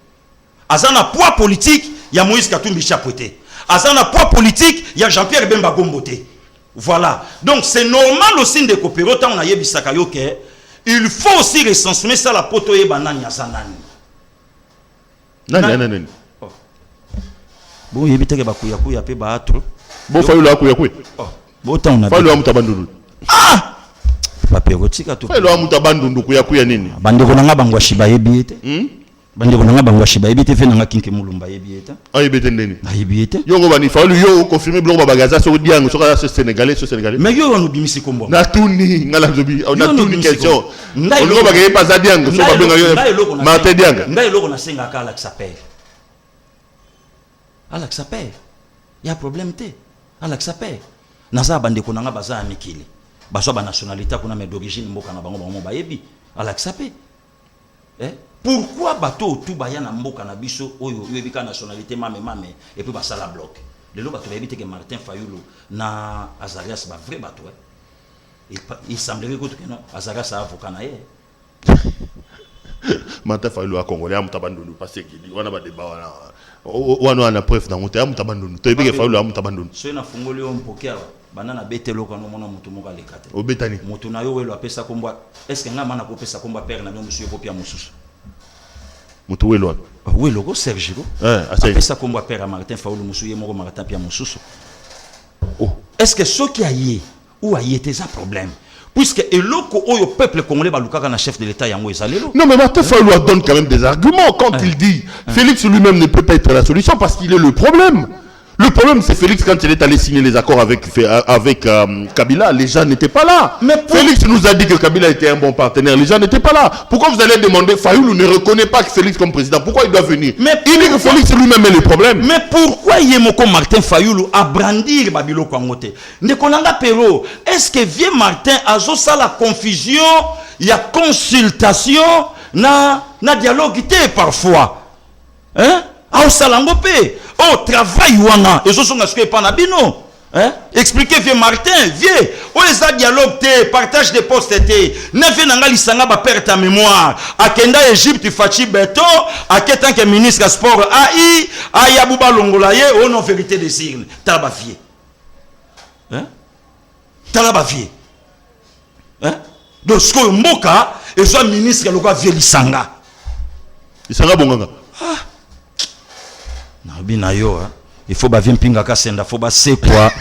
azana poids politique ya Moïse Katumbi Chapote azana poids politique ya Jean-Pierre Bemba Gombote voilà donc c'est normal aussi de coopérer tant on a yebisaka yo ke il faut aussi recenser ça la poto ye banani azanani nani bon yebiteke bakuya pe baatro bon Fayulu akuya bon tant on a Fayulu amutabandundu Papero tika to Fayulu amutabandundu kuya nini bandeko nanga bangwa shiba yebiete bandeko nanga bangwa shiba yebite fe nanga kinke mulumba yebiete ayebete ndeni ayebiete yongo bani Fayulu yo confirmer bloc bagaza so diango so ka sénégalais mais yo on bimisi kombo na tuni ngala zobi na tuni question on bagaye pas za diango so ba benga yo Martin dianga ngai loko na senga kala kisapere Alex Sapé, il y a problème té. Alex Sapé, naza bandeko nanga baza amikili. Baso ba nationalité kuna mais d'origine mboka na bango bango bayebi. Alex Sapé. Pourquoi bato tout baya na mboka na biso oyo yebika nationalité mame et puis basala bloc. Lelo bato bayebite que Martin Fayulu na Azarias ba vrai bato il semblerait que non Azarias a avocat na ye. Martin Fayulu a congolais amutabandulu parce que wana ba débat wana wana na preuve na ngote amutabandulu to yebike Fayulu amutabandulu so na fungoli o mpokea banana betelo kana mona mutu moka lekate obetani mutu na yo welo apesa komba est-ce que ngama na kopesa komba père na monsieur kopia mususu mutu welo welo ko Sergio apesa komba père à Martin Fayulu musu ye moko Martin pia mususu est-ce que ce qui a yé ou a yé ça problème puisque eloko oyo peuple congolais balukaka na chef de l'état yango ezalelo. Non mais Martin Fayulu donne quand même des arguments quand il dit Félix lui-même ne peut pas être la solution parce qu'il est le problème. Le problème c'est Félix quand il est allé signer les accords avec Kabila, les gens n'étaient pas là. Mais Félix nous a dit que Kabila était un bon partenaire, les gens n'étaient pas là. Pourquoi vous allez demander Fayulu ne reconnaît pas que Félix comme président? Pourquoi il doit venir? Il dit que Félix lui-même est le problème. Mais pourquoi Yemoko Martin Fayulu a brandir Babilo Kwangote? Nekonanga Pero, est-ce que vieux Martin a ça la confusion, il y a consultation na na dialogue te parfois. Hein? Ah, salangopé. Oh, travail wana. Et ce sont ce que pas na bino. Hein? Expliquez vieux Martin, vieux. Oh, les dialogue te, partage des postes te. Ne fait nanga lisanga ba perdre ta mémoire. A Kenda Égypte Fachi Beto, a tant que ministre sport AI, a Yabouba Longolaye, oh non vérité des signes. Talaba vieux. Hein? Talaba vieux. Hein? Donc ce que mboka et soit ministre le vieux lisanga. Lisanga bonganga. Ah. Na bina yo hein. Il faut bavien pinga kasenda, faut ba c'est quoi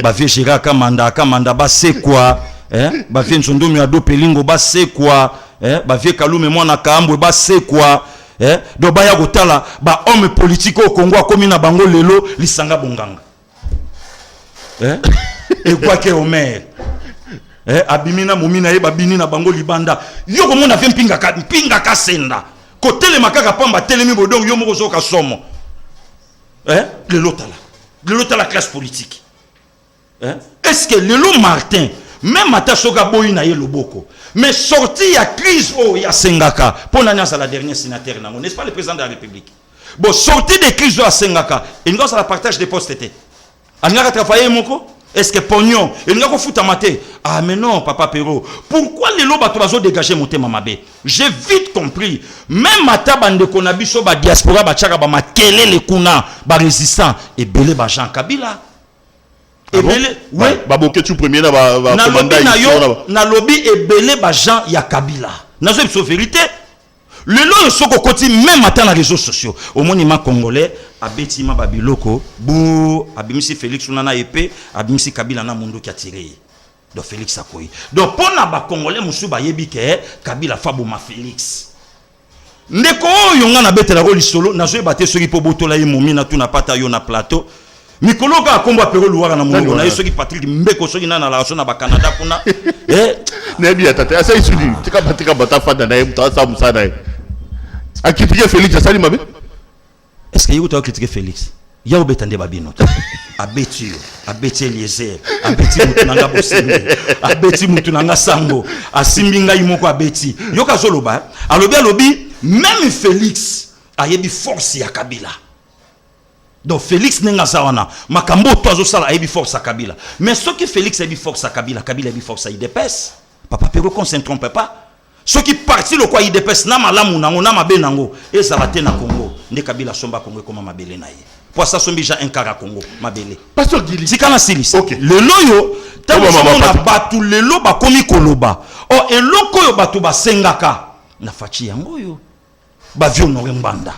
bavien jira kamanda ba c'est quoi bavien nzondomi ado pelingo ba c'est quoi bavien kalume mwana kaambwe ba c'est quoi do baya kotala ba homme politique au Congo akomi na bango lelo lisanga bonganga et quoi que Omer abimina momina ye babini na bango libanda yo ko mona vien pinga kasenda ko telema kaka pamba telemi bodong yo moko zoka somo. Le lot à la classe politique. Est-ce que le lot Martin, même à Soga Boyna et Loboko, mais sorti à crise, oh, il y a Sengaka, pour l'annonce à la dernière sénateur, n'est-ce pas le président de la République? Bon, sorti des crises à Sengaka, il nous a la partage des postes. Il a travaillé Moko? Est-ce que Pognon, il n'y a pas foutu à mater? Ah, mais non, Papa Perro. Pourquoi les lobes ont dégagé mon thème Mamabé? J'ai vite compris. Même Mata Bande Konabiso, ba diaspora, ba tchaka, ba makele les kuna, ba résistant, et belé ba Jean Kabila. Et belé, oui. Ba boké tu premier, ba na lobby et belé ba Jean ya Kabila. N'a pas de vérité. Le lot est au côté même à les réseaux sociaux. Au monument congolais, abeti ma babiloko, bou, abimisi Félix Unana épée, abimisi Kabila na mundo qui a tiré. Donc Félix Akoyi. Donc pour na ba congolais musu ba yebike Kabila fabo ma Félix. Ndeko yonga na bete la roli solo, na zoe baté soki po botola ye momi na tuna pata yo na plateau. Mikolo ka komba pero luwara na mundo na soki Patrick Mbeko soki na la so na ba Canada kuna. Nebi atata asa isudi, tika bata fada na yem ta sa musa na. A critiquer Félix, ça dit est-ce que vous avez critiqué Félix? Il y a un bétande babino. Abeti Eliezer, abeti mutunanga bosembe, abeti mutunanga sango, asimbinga imoko abeti. Yoka zoloba, alobi même Félix a yebi force ya Kabila. Donc Félix nenga zawana, makambo toazo sala a yebi force à Kabila. Mais ce que Félix a yebi force à Kabila, Kabila a yebi force à IDPS. Papa Perro qu'on ne se trompe pas. Ceux qui partent le quoi ils dépassent na malamu nango na mabe nango et ça va te na Congo ne Kabila somba Congo comme mabele na ye pour ça sombi ja un kara Congo mabele pasteur Gili sikana silis OK le loyo tango na batu le lo ba komi koloba oh et loko yo batu ba sengaka na fachi yango yo ba vieux honoré mbanda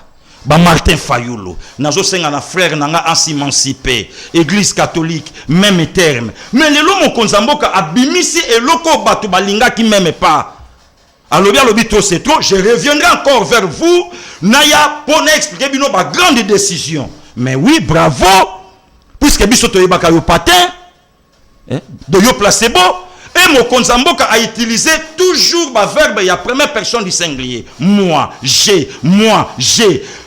ba Martin Fayulu nazo senga na frère nanga ansimancipé église catholique même terme mais le lo mon konzamboka abimisi et loko batu balinga qui même pas. Alors bien le trop c'est trop, je reviendrai encore vers vous. Naya pour expliquer bino ba grande décision. Mais oui, bravo. Puisque bisoto yebaka yo patin, de yo placebo et mon konzamboka a utilisé toujours ba verbe ya première personne du singulier. Moi, j'ai.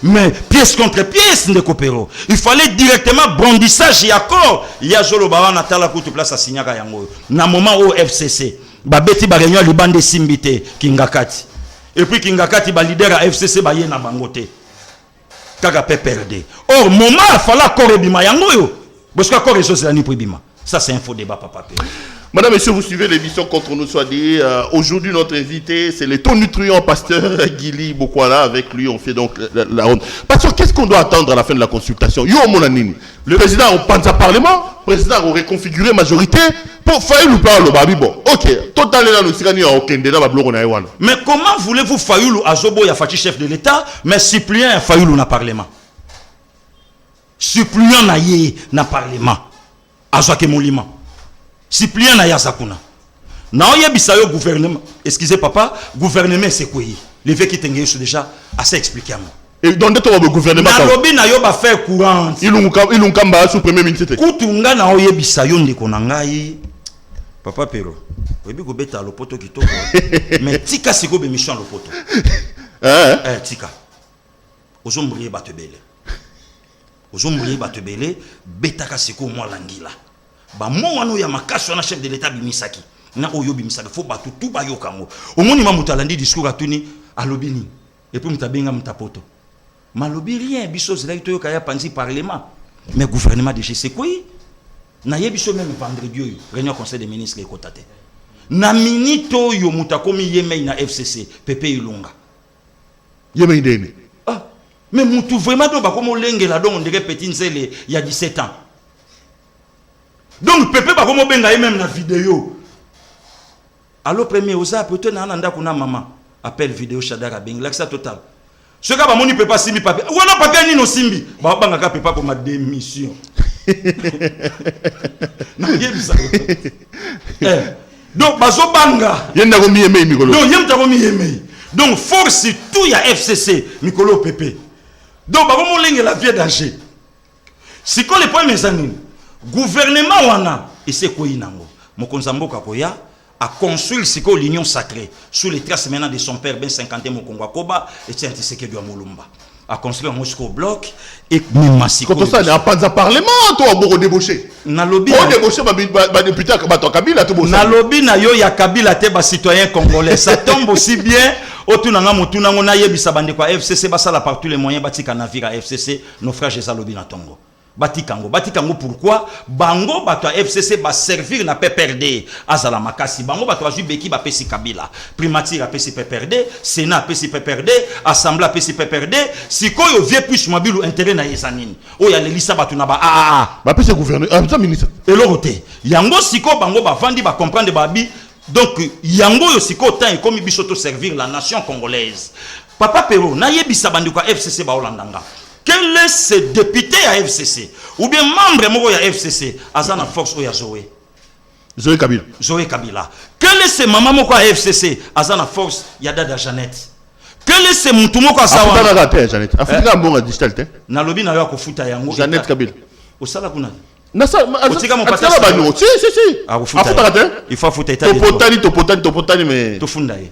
Mais pièce contre pièce de copéro. Il fallait directement brandissage et accord. Ya zolo ba na tala kutu place à signaka yango. Na moment au FCC. Babeti ba réunion libande simbité Kingakati et puis Kingakati ba leader à FCC ba yena bangote kaka pe perdre or moment fala corps bima yango yo parce que corps réseau c'est la ni bima ça c'est un faux débat papa. Madame, Monsieur, vous suivez l'émission Contre nous soit dit. Aujourd'hui, notre invité, c'est le tonitruant pasteur Gili Bokwana. Avec lui, on fait donc la ronde. Pasteur, qu'est-ce qu'on doit attendre à la fin de la consultation? Yo, mon anini. Le président, on pense à parlement. Le président, on réconfiguré majorité. Pour Fayoul ou pas, le babi, bon. Ok. Total, là, nous sommes aucun débat, mais comment voulez-vous Fayoul Azobo, il y a Fati chef de l'État, mais Cyprien Fayoul n'a parlement? Cyprien n'a parlement. Azoake Moulima. Cyprien na yazakuna. Na oyebisa yo gouvernement. Excusez papa, gouvernement c'est quoi? Les vieux qui t'engagent sont déjà assez expliqués à moi. Et dans le gouvernement na lobby na yo ba faire courant. Ils ont kamba sous premier ministre. Kutunga na oyebisa yo ndeko na ngai. Papa Perro. Oyebi go beta lopoto kitoko. Mais tika siko be mission lopoto. Tika. Ozombriye batebele. Ozombriye batebele beta ka siko mo langila. Ba mo wano ya makaso na chef de l'état bimisaki na oyo bimisaki fo batu tout ba yokango omoni ma mutalandi discours atuni alobini Et puis mutabenga mutapoto. Malobi rien, biso zela to kaya panzi parlement. Mais gouvernement de c'est quoi? Na yebiso même vendredi réunion conseil des ministres ekotate. Na minito yo mutakomi yemei na FCC, Pepe Ilunga. Yemei dene. Ah, mais mutu vraiment do bakomo lengela donc on dirait petit nzele il y a 17 ans. Donc Pepe bakomo benga même na vidéo. Allo premier oza peut-être na nanda kuna maman appelle vidéo Shadara Beng l'accès total. Ce gars moni peut pas simbi papier. Ou non papier ni no simbi. Ba banga ka pepa comme démission. Na yebisa. Donc bazo banga. Yenda ko miyeme mikolo. Donc yem ta ko miyeme. Donc force tout ya FCC mikolo Pepe. Donc ba ko lenge la vie danger. Si ko les points mes amis. Gouvernement wana et c'est quoi inango. Mokonza mboka koya a construit l'union sacrée sous les traces maintenant de son père Ben 50 Mokongo Koba et tiens tu sais que du Mulumba a construit un Moscow bloc et Masiko. Quand ça n'a pas un parlement toi beaucoup débauché. Na lobby on débauché ba député ba to Kabila to bossa. Na lobby na yo ya Kabila te ba citoyen congolais ça tombe aussi bien otunanga motuna ngona yebisa bande kwa FCC basala par tous les moyens batika navire à FCC nos frères Jesa lobby na Tongo. Batikango pourquoi bango bato FCC ba servir na PPRD azala makasi bango bato azu beki ba pesi Kabila primature a pesi PPRD Sénat pesi PPRD assemblée pesi PPRD sikoyo vie plus mabilu intérêt na yesanini o ya lelisa bato na ba pesi gouverneur ça ministre elorote yango siko bango ba vandi ba comprendre babi donc yango yo siko temps et comme bisoto servir la nation congolaise papa Pero na yebisa bandi kwa FCC ba olandanga. Quel est ce député à FCC ou bien membre moko ya FCC azana force o ya Zoé Kabila. Zoé Kabila. Quel est ce maman moko à FCC azana force ya Dada Jeannette. Quel est ce mutu moko asawa. Afuna raté Jeannette. Afuna mbonga digital te. Na lobi na yo kofuta yango. Jeannette Kabila. Osala kuna. Na ça otika mon pata. Si. Afuna raté. Il faut futa état. Topotani mais. Tofunda ye.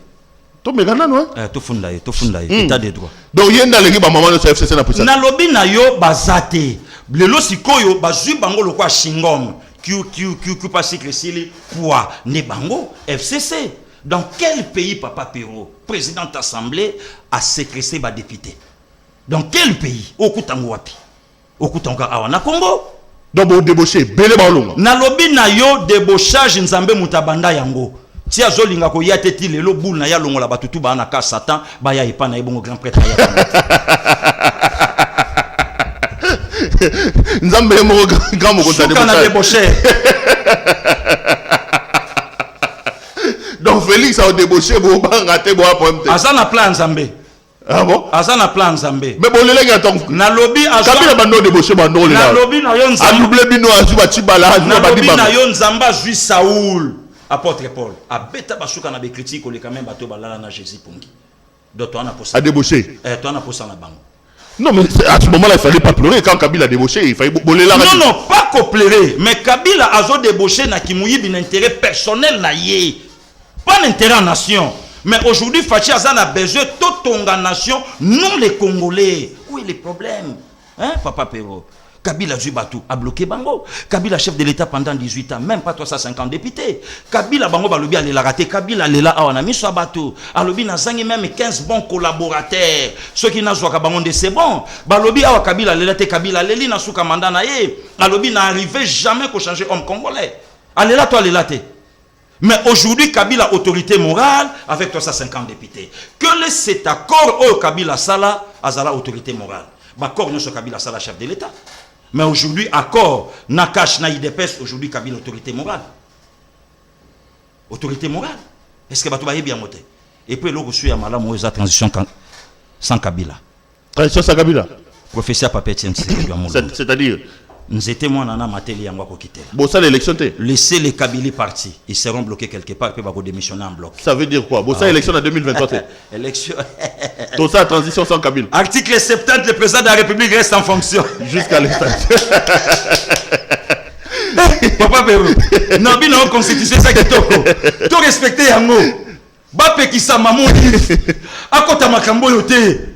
To megana no to funda état de droit. Donc yenda leki ba maman no FCC na pusa. Na lobi na yo bazate. Lelo sikoyo bazui bango lokwa shingom. Qui passe cresili quoi ne bango FCC. Dans quel pays papa Pero président d'assemblée a sécrété ba député? Dans quel pays? Okutango wapi? Okutango awana Congo. Donc bo débauché belé ba longa. Na lobi na yo débauchage nzambe mutabanda yango. Si a zolinga ko yateti lelo boule na ya longola batutu ba na ka Satan ba ya ipa na ebongo grand prêtre ya. Nzambe mo grand mo konta débauché. Donc Félix a débauché bo banga te bo apomte. Azana plan Nzambe. Ah bon? Azana plan Nzambe. Mais bon le gars ton na lobby azana Kabila bando débauché bando le là. Na lobby na yo Nzambe. A double bino azuba tibala na lobby na yo Nzamba ju Saoul. Apôtre Paul a beta basuka na be critique le quand même bato balala na Jésus pongi. Donc toi on a posé. A débauché. Toi on a posé na bango. Non mais à ce moment-là il fallait pas pleurer quand Kabila a débauché, il fallait boler là. Non, pas qu'on pleurer, mais Kabila a débauché na kimuyi bin intérêt personnel na yé. Pas l'intérêt en nation. Mais aujourd'hui Fachi Azan a besoin de toute ton nation, nous les Congolais. Où est le problème? Hein papa Pero? Kabila Zubatu a bloqué Bango. Kabila chef de l'État pendant 18 ans, même pas 350 députés. Kabila Bango Balobi a raté. Kabila Lela a mis sur Batou. Alobi n'a même 15 bons collaborateurs. Ceux qui n'ont pas Bango c'est bon. Balobi a Kabila Lela te Kabila Leli n'a souka mandana ye. Alobi n'a arrivé jamais qu'au changer homme congolais. Alela toi Lela te. Mais aujourd'hui, Kabila autorité morale avec 350 députés. Quel est cet accord au Kabila Sala Azala autorité morale? Accord nous sur Kabila Sala chef de l'État. Mais aujourd'hui, accord, Nakash, Naïdepes, aujourd'hui, Kabila, autorité morale. Autorité morale. Est-ce que Batou va bien monter? Et puis, l'autre, je suis à Malam, la transition sans Kabila. Transition sans Kabila? Professeur Papetien, c'est-à-dire? Nous étions moi dans ma télé en Wakokite. Bon, ça, l'élection, laissez les Kabili partis. Ils seront bloqués quelque part et puis ils vont démissionner en bloc. Ça veut dire quoi? Bon, ça, élection en 2023. Élection. Tout ça, transition sans Kabila. Article 70, le président de la République reste en fonction. Jusqu'à l'instant. Papa Pero. Non, bien, non, constitution, ça qui est toko. Tout respecter Yango. Bape qui sa maman dit. À côté de ma cambo yote.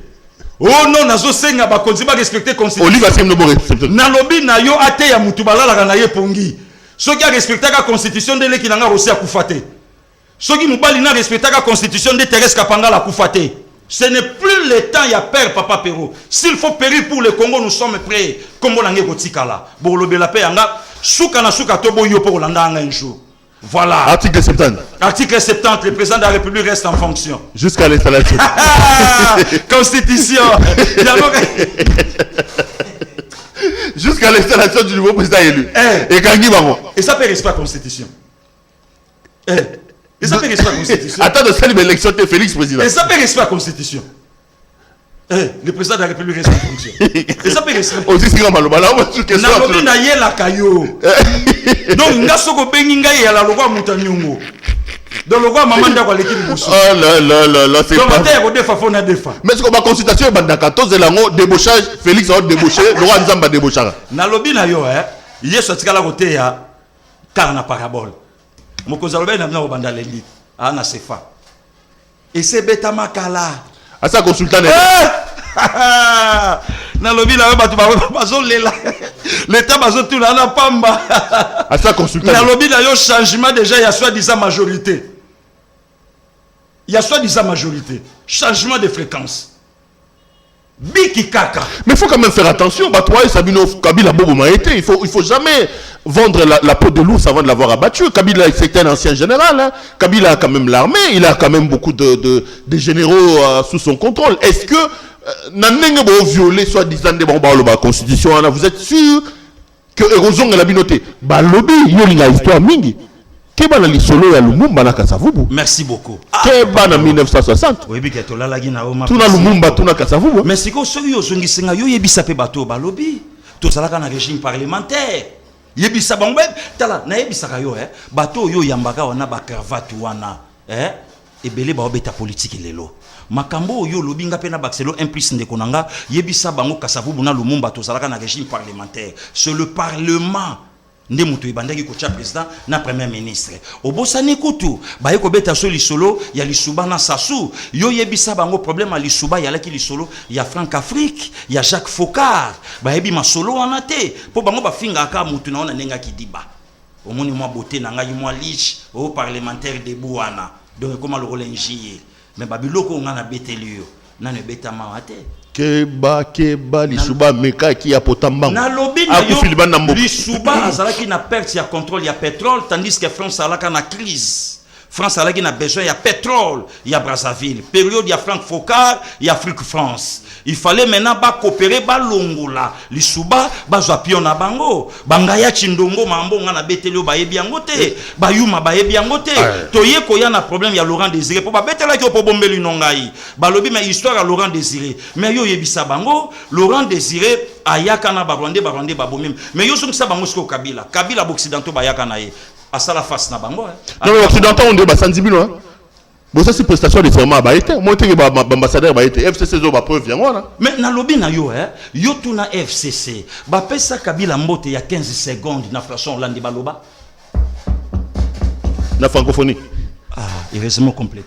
Oh non, nazo senga ba konzi ba respecter constitution. Oliva sem no bo respecter. Na lobi na yo ate ya mutu balala na ye pongi. Soki a respecter la constitution de l'équinanga aussi a kufate. Soki mubali na respecter la constitution de Thérèse Kapanga la kufate. Ce n'est plus le temps, il y a peur, Papa Perro. S'il faut périr pour le Congo, nous sommes prêts. Congo Langé Gotikala. Borlobe la paix, Souka na souka tobo yo pour l'anda un jour. Voilà. Article 70. Article 70, le président de la République reste en fonction. Jusqu'à l'installation. Constitution. Jusqu'à l'installation du nouveau président élu. Et Kangi Bango. Et ça peut rester la Constitution. Et ça peut rester la Constitution. Attends de faire l'élection de Félix président. Et ça peut rester la Constitution. Le président de la République reste en fonction. Et ça peut rester. Aussi, c'est comme le balai. Nalobi na ye la kayo. Donc, nga soko bengi nga ye la loi mutanyungo. Donc, le roi maman d'abord l'équipe Moussou. Oh là, c'est pas. Mais ce qu'on va consultation est banda 14 et l'ango débauchage Félix a débauché, le roi Nzamba débauchara. Nalobi na yo hier sorti la côté ya car na parabole. Mokozalobe na bna banda lendi. Ana sefa. Et c'est beta makala. À sa consultant. Nalobi na ba tu bazo lela. L'état bazo tout na pamba. À sa consultant. Nalobi na yo changement déjà il y a soi-disant majorité. Il y a soi-disant majorité. Changement de fréquence. Biki kaka. Mais il faut quand même faire attention. Toi et Sabino Kabila Bobo m'a été. Il faut jamais vendre la peau de l'ours avant de l'avoir abattu. Kabila c'est un ancien général. Hein. Kabila a quand même l'armée. Il a quand même beaucoup de généraux sous son contrôle. Est-ce que Nanenge va violer soi-disant des bombes la constitution? Vous êtes sûr que Erozong la binoté? Bah lobby, il y a une histoire mingi. Merci beaucoup. En 1960. Oui, bien que la gina oma. Tout na Lumumba, tout na Kasavubu. Mais c'est que ceux qui ont singa yo yebisa pe bato ba lobby. Tout ça là quand régime parlementaire. Yebisa bangwe tala na yebisa ka yo bato yo yambaka wana ba cravate wana ebele ba obeta politique lelo. Makambo yo lobby nga pe na baxelo implice ndekonanga yebisa bango Kasavubu na Lumumba tout ça là quand régime parlementaire. C'est le parlement. Nde mutu ibandaki ko cha président na premier ministre obosani kutu ba yeko beta so lisolo ya lisuba na sasu yo yebisa bango problème a lisuba ya laki lisolo ya Frank Afrique ya Jacques Focard ba yebi masolo wana te po bango ba finga aka mutu na ona nenga kidiba omoni mwa beauté na ngai mwa liche au parlementaire de Bouana donc comment le rôle njiye mais babiloko ngana betelio na ne beta mawate Keba lisuba meka ki ya potamba. Na lobby na yo lisuba azalaki na perte ya contrôle ya pétrole tandis que France alaka na crise. France alaki na besoin ya pétrole ya Brazzaville. Période ya Frank Focard ya Afrique France. Il fallait maintenant ba coopérer ba longola lisuba ba zwa na bango. Bangaya chindongo mambo nga na betelio ba yebi yango te. Ba yuma ba yebi yango te. Toye ko ya na problème ya Laurent Désiré po ba betela ki po bombeli nongai. Ba lobi mais histoire à Laurent Désiré. Mais yo yebisa bango Laurent Désiré ayaka na ba Rwandais ba bomim. Mais yo songisa bango siko Kabila. Kabila occidentaux ba yaka na ye. À ça la face na bango non mais occidentaux on dit ba sanzibino hein. Bon ça c'est prestation de serment ba été moi te ba ambassadeur ba été FCC zo ba preuve yango na mais na lobby na yo yo tuna FCC ba pesa Kabila mbote ya 15 secondes na façon Hollande baloba na francophonie heureusement complet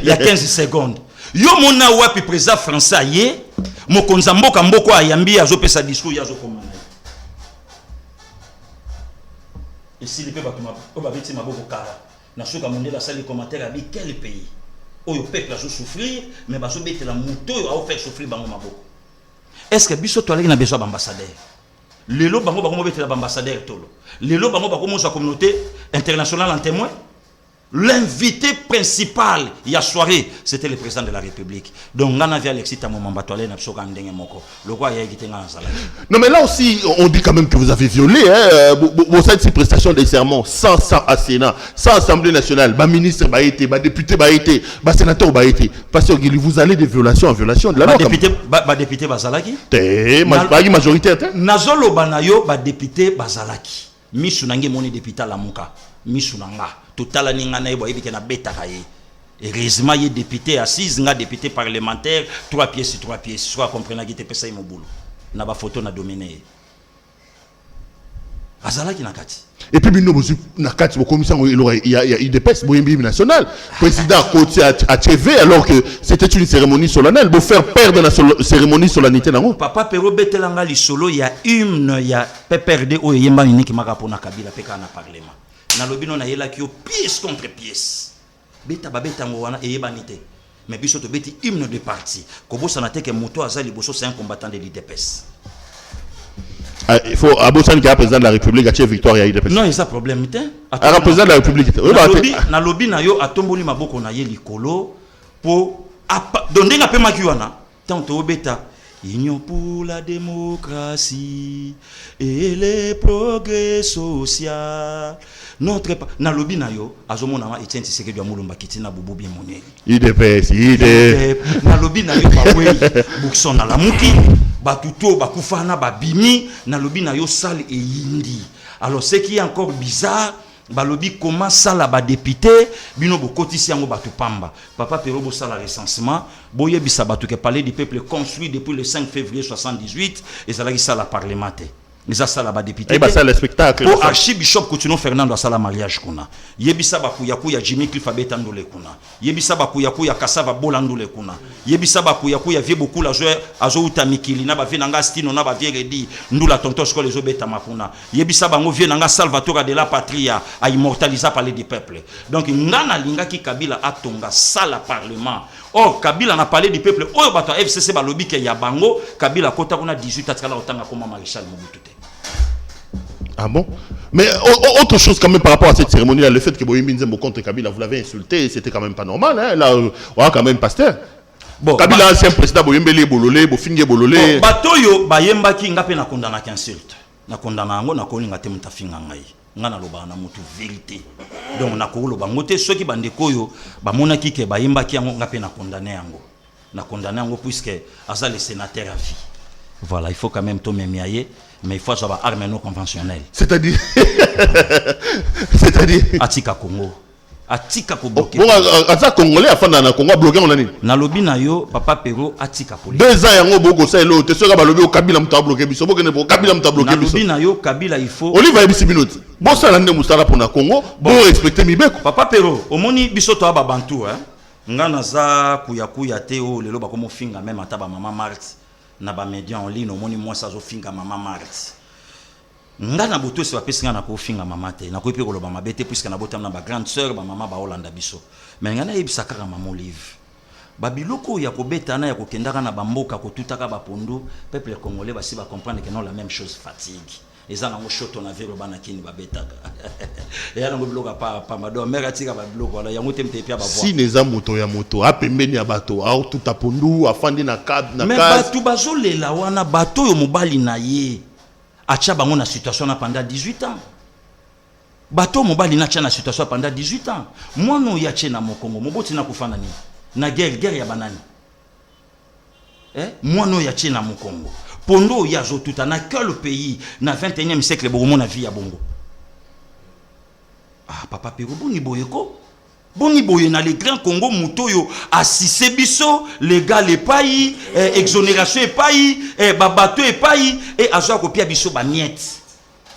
il y a 15 secondes yo mona wapi président français ye mokonza mboka mboko ayambi azo pesa discours yazo komana. Et si les peuples ont été maboko kara, na souka monde la salle commentaire a dit quel pays où le peuple a souffrir mais baso bete la moto a fait souffrir bango maboko. Est-ce que biso to na besoin d'ambassadeur? Lelo bango bango bete la ambassadeur tolo. Lelo bango bango mo sa communauté internationale en témoin. L'invité principal il y a soirée c'était le président de la République. Donc on a vu Alexis Tamomamba toile na biso kandenge moko. Le roi ya gité nga sala. Non mais là aussi on dit quand même que vous avez violé vos cette prestation des serments sans Sénat, sans Assemblée nationale, ba ministre ba été, ba député ba été, ba sénateur ba été. Parce que vous allez de violation en violation de la loi. Ba député bazalaki? Té majoritaire té. Nazolo banayo ba député bazalaki. Misu nange moni député la muka. Misu nanga. Total ninga na yebo yebike na beta kaye. Heureusement il député assise nga député parlementaire 3 pièces, soit comprendre qui te pesa imobulu. Na ba photo na dominé. Azalaki na kati. Et puis bino bozu na kati commission il y a IDPS boyembi national président côté à TV alors que c'était une cérémonie solennelle pour faire perdre la cérémonie solennité nango. Papa Pero betelanga li solo il y a hymne il y a PPRD o yemba ni ki maka pona Kabila peka na parlement. Na lobino na yela ki pièce contre pièce. Beta babeta ngo wana eyebanité. mais biso to beti hymne de parti kobo sanate que moto azali boso c'est un combattant de l'IDPS. Il faut Abossan qui est président de la République à victoire à l'IDPS. Non, il y a problème président de la République. Na lobby na yo atomboli maboko na ye likolo pour donner un peu makiwana tant to beta Union pour la démocratie et le progrès social. Notre na lobby na yo azomona ma Etienne Tshisekedi Mulumba kitina bubu bien moneli. IDPS na lobby na yo ba we bukson na la muki batuto bakufana babimi na lobby na yo sale et yindi. Alors ce qui est encore bizarre balobi comment ça la ba député bino bokotisi yango batu pamba papa Pero bo sala recensement boye bisa batu ke parler du peuple construit depuis le 5 février 78 et ça la sala parlementaire les asala ba député et ba sala spectacle pour archibishop Coutinho Fernando asala mariage kuna yebisa ba kuya Jimmy Cliff abeta ndole kuna yebisa ba kuya Kasava bolandole kuna yebisa ba kuya vie beaucoup la joie azo utamikili na ba venanga stino na ba vieredi ndula tonton sko les obeta makuna yebisa bango vienanga Salvatore de la patria a immortaliser parler du peuple donc ngana linga ki Kabila atonga sala parlement. Or Kabila n'a parlé du peuple oyo bato FCC ba lobby ke ya bango Kabila kota kuna 18 atkala otanga comme maréchal Mobutu. Ah bon? Mais autre chose quand même par rapport à cette cérémonie-là, le fait que Boyimbi Nzembo contre Kabila, vous l'avez insulté, c'était quand même pas normal. Hein? Là, on a quand même pasteur. Bon, Kabila, ancien président, Boyimbi Bololé, Bofingue Bololé. Batoyo, Bayemba ki ngape na kondana qu'insulte. Na kondana ango, na koli ngate mutafinga ngai. Ngana loba na mutu vérité. Donc na kolo bangote, ceux qui bandeko yo, bamona ki ke Bayemba ki ango ngape na condamné ango. Na condamné ango puisque aza le sénateur à vie. Voilà, il faut quand même tout mémiailler. Mais il faut avoir armes non conventionnelles. C'est-à-dire Atika Congo. Atika Congo. Bon, Atika Congolais, afin d'en Congo, bloqué on a dit. Na lobby na yo, papa Pero, Atika police. 2 ans, yango boko ça l'autre. T'es sûr que lobby au Kabila m'a bloqué biso. Boko ne Kabila m'a bloqué biso. Na lobby na yo, Kabila il faut. Olive a 10 minutes. Bon ça l'année mustara pour na Congo. Bon respecter Mibeko. Papa Pero, omoni biso to aba bantu hein. Ngana za kuya teo lelo ba komo finga même ataba maman Marthe. Na ba média en ligne omoni moi ça zo finga maman Marthe. Ngana boto se bapesi ngana ko finga mama te na ko pe ko loba mabete puisque na botam na ba grande sœur ba mama ba Hollanda biso mais ngana yebisa kaka maman Olive ba biloko ya ko beta na ya ko kendaka na bamboka ko tutaka ba pondo peuple congolais ba si ba comprendre que non la même chose fatigue eza na ngo shoto na vero bana kini ba betaka et ya ngo biloko pa mado mera tika ba biloko la yango temte pia ba voir si neza moto ya moto apembeni ya bato a tout apondu afandi na cab na mais batu bazolela wana bato yo mobali na ye acha bango na situation pendant 18 ans. Bato mobali na cha na situation pendant 18 ans. Moi no ya che na mokongo moboti na kufana ni. Na guerre ya banani. Moi no ya che na mokongo. Pondo ya zotuta na quel pays na 21e siècle bomo na vie ya bongo. Ah papa Pero boni boyeko. Boni boye na le grand Congo mutoyo assisé biso les gars les pays exonération et pays babato et pays et azwa kopia biso ba miette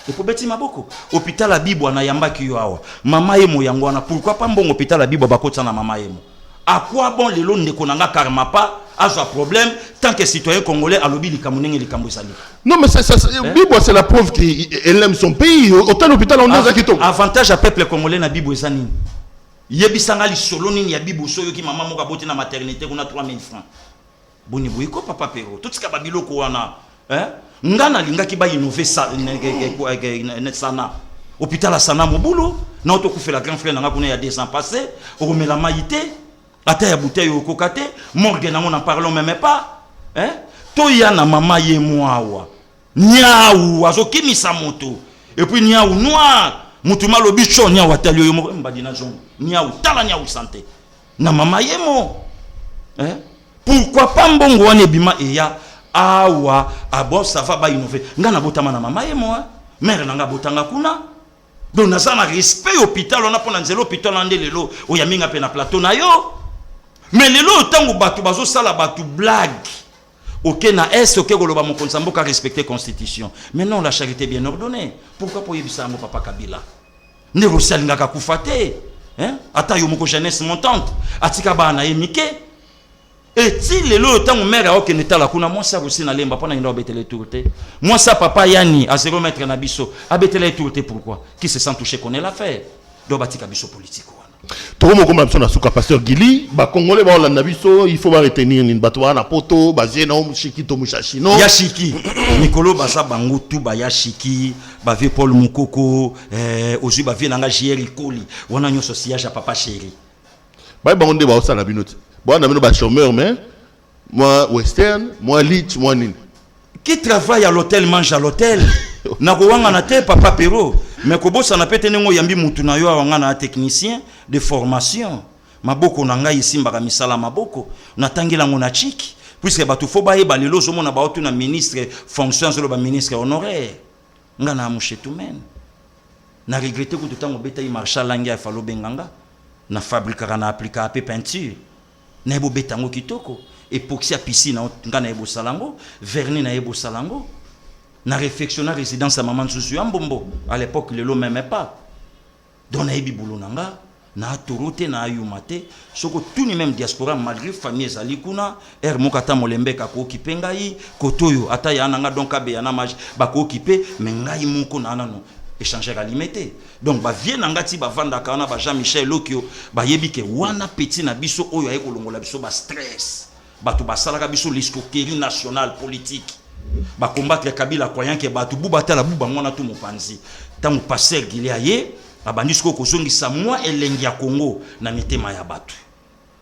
et pour beti maboko hôpital la Bibo na yamba ki yo awa mama yemo yango wana pourquoi pas mbongo hôpital la Bibo bakotsa na mama yemo à quoi bon lelo ndeko nanga karma pas azwa problème tant que citoyen congolais alobi likamunenge likambo sali. Non mais Bibo c'est la preuve qu'elle aime son pays autant l'hôpital on a quitté avantage à peuple congolais na Bibo ezani yebisanga li solo nini ya Bibo soyo ki mama moka boti na maternité kuna 3000 francs boni boyiko papa Pero tout ce ka babiloko wana ngana linga ki ba innover ça sana hôpital sana mobulo na to ku fait la grand frère nga kuna ya 200 passé romela maïté ata ya bouteille au kokate morgue na on en parlons même pas to ya na mama ye mwawa nyau azokimisa moto et puis nyau noir mutuma lobi cho nya watali yo mbadina zongo nya utala nya santé na mama yemo pourquoi pas mbongo wane bima eya awa abo ça va ba innover ngana botama na mama yemo mère nanga botanga kuna donc nazana respect hôpital on a pona nzelo hôpital ande lelo oyaminga pe na plateau na yo mais lelo tango batu bazo sala batu blague ok na est ok goloba mon konsambo ka respecter constitution mais non la charité bien ordonnée pourquoi pour yebisa mo papa Kabila ne rosal ngaka kufate ata yo moko jeunesse montante atika bana emike et si lelo tango mère ok netala kuna moi ça aussi na lemba pona ndo betele tourté moi ça papa yani à 0 mètre na biso a betele tourté pourquoi qui se sent touché connaît l'affaire do batika biso politique wana Tout le monde comme ça, sur pasteur Gili, Congolais, il faut retenir une bateau na poto, basé dans Chiki Tomushashino. Yashiki, Nicolo Basa Bangutu, Yashiki, Bavé Paul Mukoko, Ozu Bavé Nanga Jieri Koli, on a un associage à Papa Chéri. Bah, on débat au Salabinot. Bon, on a un chômeur, mais moi, Western, moi, Lich, moi, Nin. Qui travaille à l'hôtel, mange à l'hôtel. Nakowanga na te Papa Pero. Mais Kobo ça n'a pas été yambi mutuna yo un technicien de formation. Maboko nanga ici mbaka misala maboko. Natangela ngona chiki. Puisque batu fo ba yeba lelo zo mona ba otu na ministre fonction zo ba ministre honoraire. Nga na mushe tumen. Na regretter ko tutango beta yi marshal langia falo benganga. Na fabriquera na appliquer AP peinture. Na ebo betango kitoko. Epoxy à piscine nga na ebo salango, vernis na ebo salango. Na réflexion résidence à maman Sousu Ambombo. À l'époque, le lot m'aimait pas. Donc, na ebi boulot nanga, na torote na ayumate, soko tout ni même diaspora malgré famille zalikuna, mokata molembe ka ko kipengai, kotoyo ata ya nanga donc abe ya na maj ba ko kipe, mais ngai moko na nano échanger à limiter. Donc ba vie nanga ti ba vanda kana ba Jean-Michel Lokio, ba yebi ke wana petit na biso oyo ay ko longola biso ba stress. Ba to ba salaka biso l'escroquerie nationale politique. Ba combattre Kabila croyant que ba tu bubata la buba mona tu mopanzi tant passer Gileaye abandi sko ko zongisa moi elengi ya Congo na mitema ya batu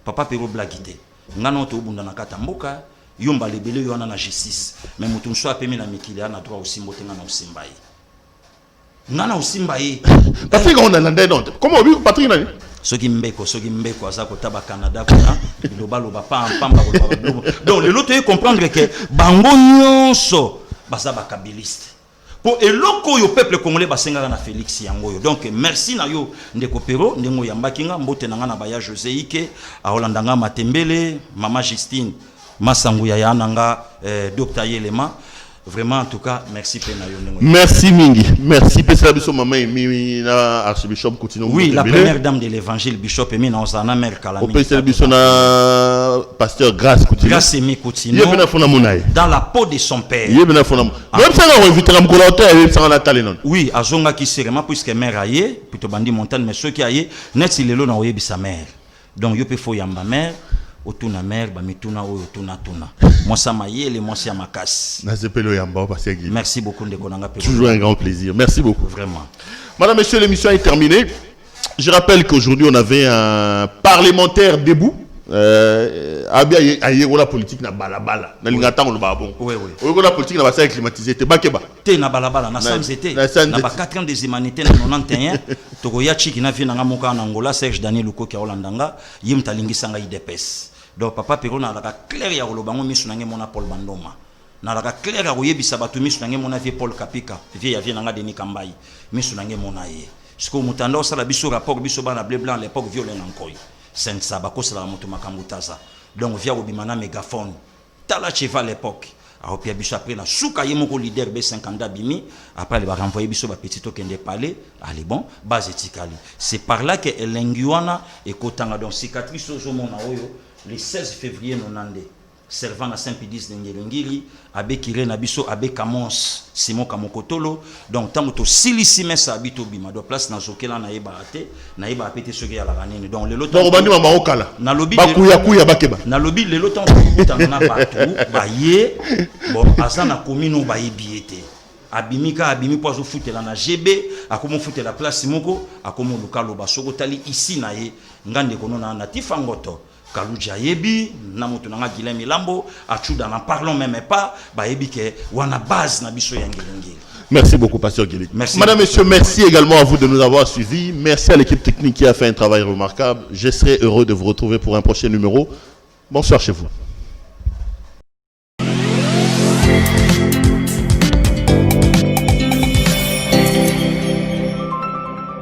Papa Pero blagite ngana to bunda na kata mboka yomba lebele yo na justice mais mutu nso apemi na mikili na droit aussi mbotenga na osimbaye ngana osimbaye Patrick on a landé donc comment on Patrick nani soki mbeko aza kotaba Canada kuna bilobaloba pamba donc le lot comprendre que bango nyonso baza ba kabiliste pour eloko yo peuple congolais basenga na Félix yango donc merci na yo ndeko Pero ndengo yambakinga mbote nanga na baya José Ike aolandanga Matembele mama Justine masangu ya yananga Dr Yelema. Vraiment, en tout cas, merci Penayo. Merci Mingi. Merci Pesabiso Maman et Archbishop continue. Oui, la première dame de l'évangile, Bishop Emi na Ozana Mère Kalami. Pesabiso na pasteur Grâce continue. Grâce Emi continue. Dans la peau de son père. Même ça on invite à Mkolota et ça on a talent. Oui, Azonga qui sérieusement puisque mère aye, plutôt bandi montagne mais ceux qui aye, net si lelo na oyebi sa mère. Donc yo pe fo yamba mère. Otuna mère ba mituna oyo tuna moi ça maïele moi c'est makasi merci beaucoup ndeko nanga Pero toujours un grand plaisir merci beaucoup vraiment madame messieurs l'émission est terminée je rappelle qu'aujourd'hui on avait un parlementaire debout abia ayerola politique na balabala na lingatang lo babon oui oyerola politique na basa climatisé te bakeba te na balabala na samzete na ba 4 ans des humanités na 91 toko ya chiki na vie na ngamoka na Angola Serge Daniel Luko ki olandanga yim talingisanga IDPS. Donc papa Pero na la clair ya lobango misu nange mona Paul Bandoma na la clair ya oyebisa batu misu nange mona vie Paul Kapika vie ya vie nanga Denis Kambai misu nange mona ye siko mutanda osala biso rapport biso bana bleu blanc l'époque violent encore saint saba ko sala moto makambutaza donc via obimana mégaphone tala cheval l'époque a opia biso après na suka ye moko leader B50 bimi après il va renvoyer biso ba petit okende parler allez bon base etikali c'est par là que elengiwana et kotanga donc cicatrice ozo mona oyo le 16 février 90 servant à Saint-Pédis d'Ngelengili abe Kiré Nabiso abe Kamos Simon Kamokotolo donc tant que silisime ça habite au bima de place na zokela na yeba ate na yeba apete soki à la ranine donc le lot donc bandi mama okala na lobby bakuya bakeba na lobby le lot tanga batou baye bon azana komino baye biete abimika abimi pozo futela na GB akomo futela place moko akomo lukalo basoko tali ici na ye ngande kono na tifangoto Kaluja yebi na moto nanga Guilhem Lambo achuda n'en parlons même pas ba yebi ke wana base na biso yangelengeli. Merci beaucoup pasteur Guilhem. Merci. Madame messieurs, merci également à vous de nous avoir suivis. Merci à l'équipe technique qui a fait un travail remarquable. Je serai heureux de vous retrouver pour un prochain numéro. Bonsoir chez vous.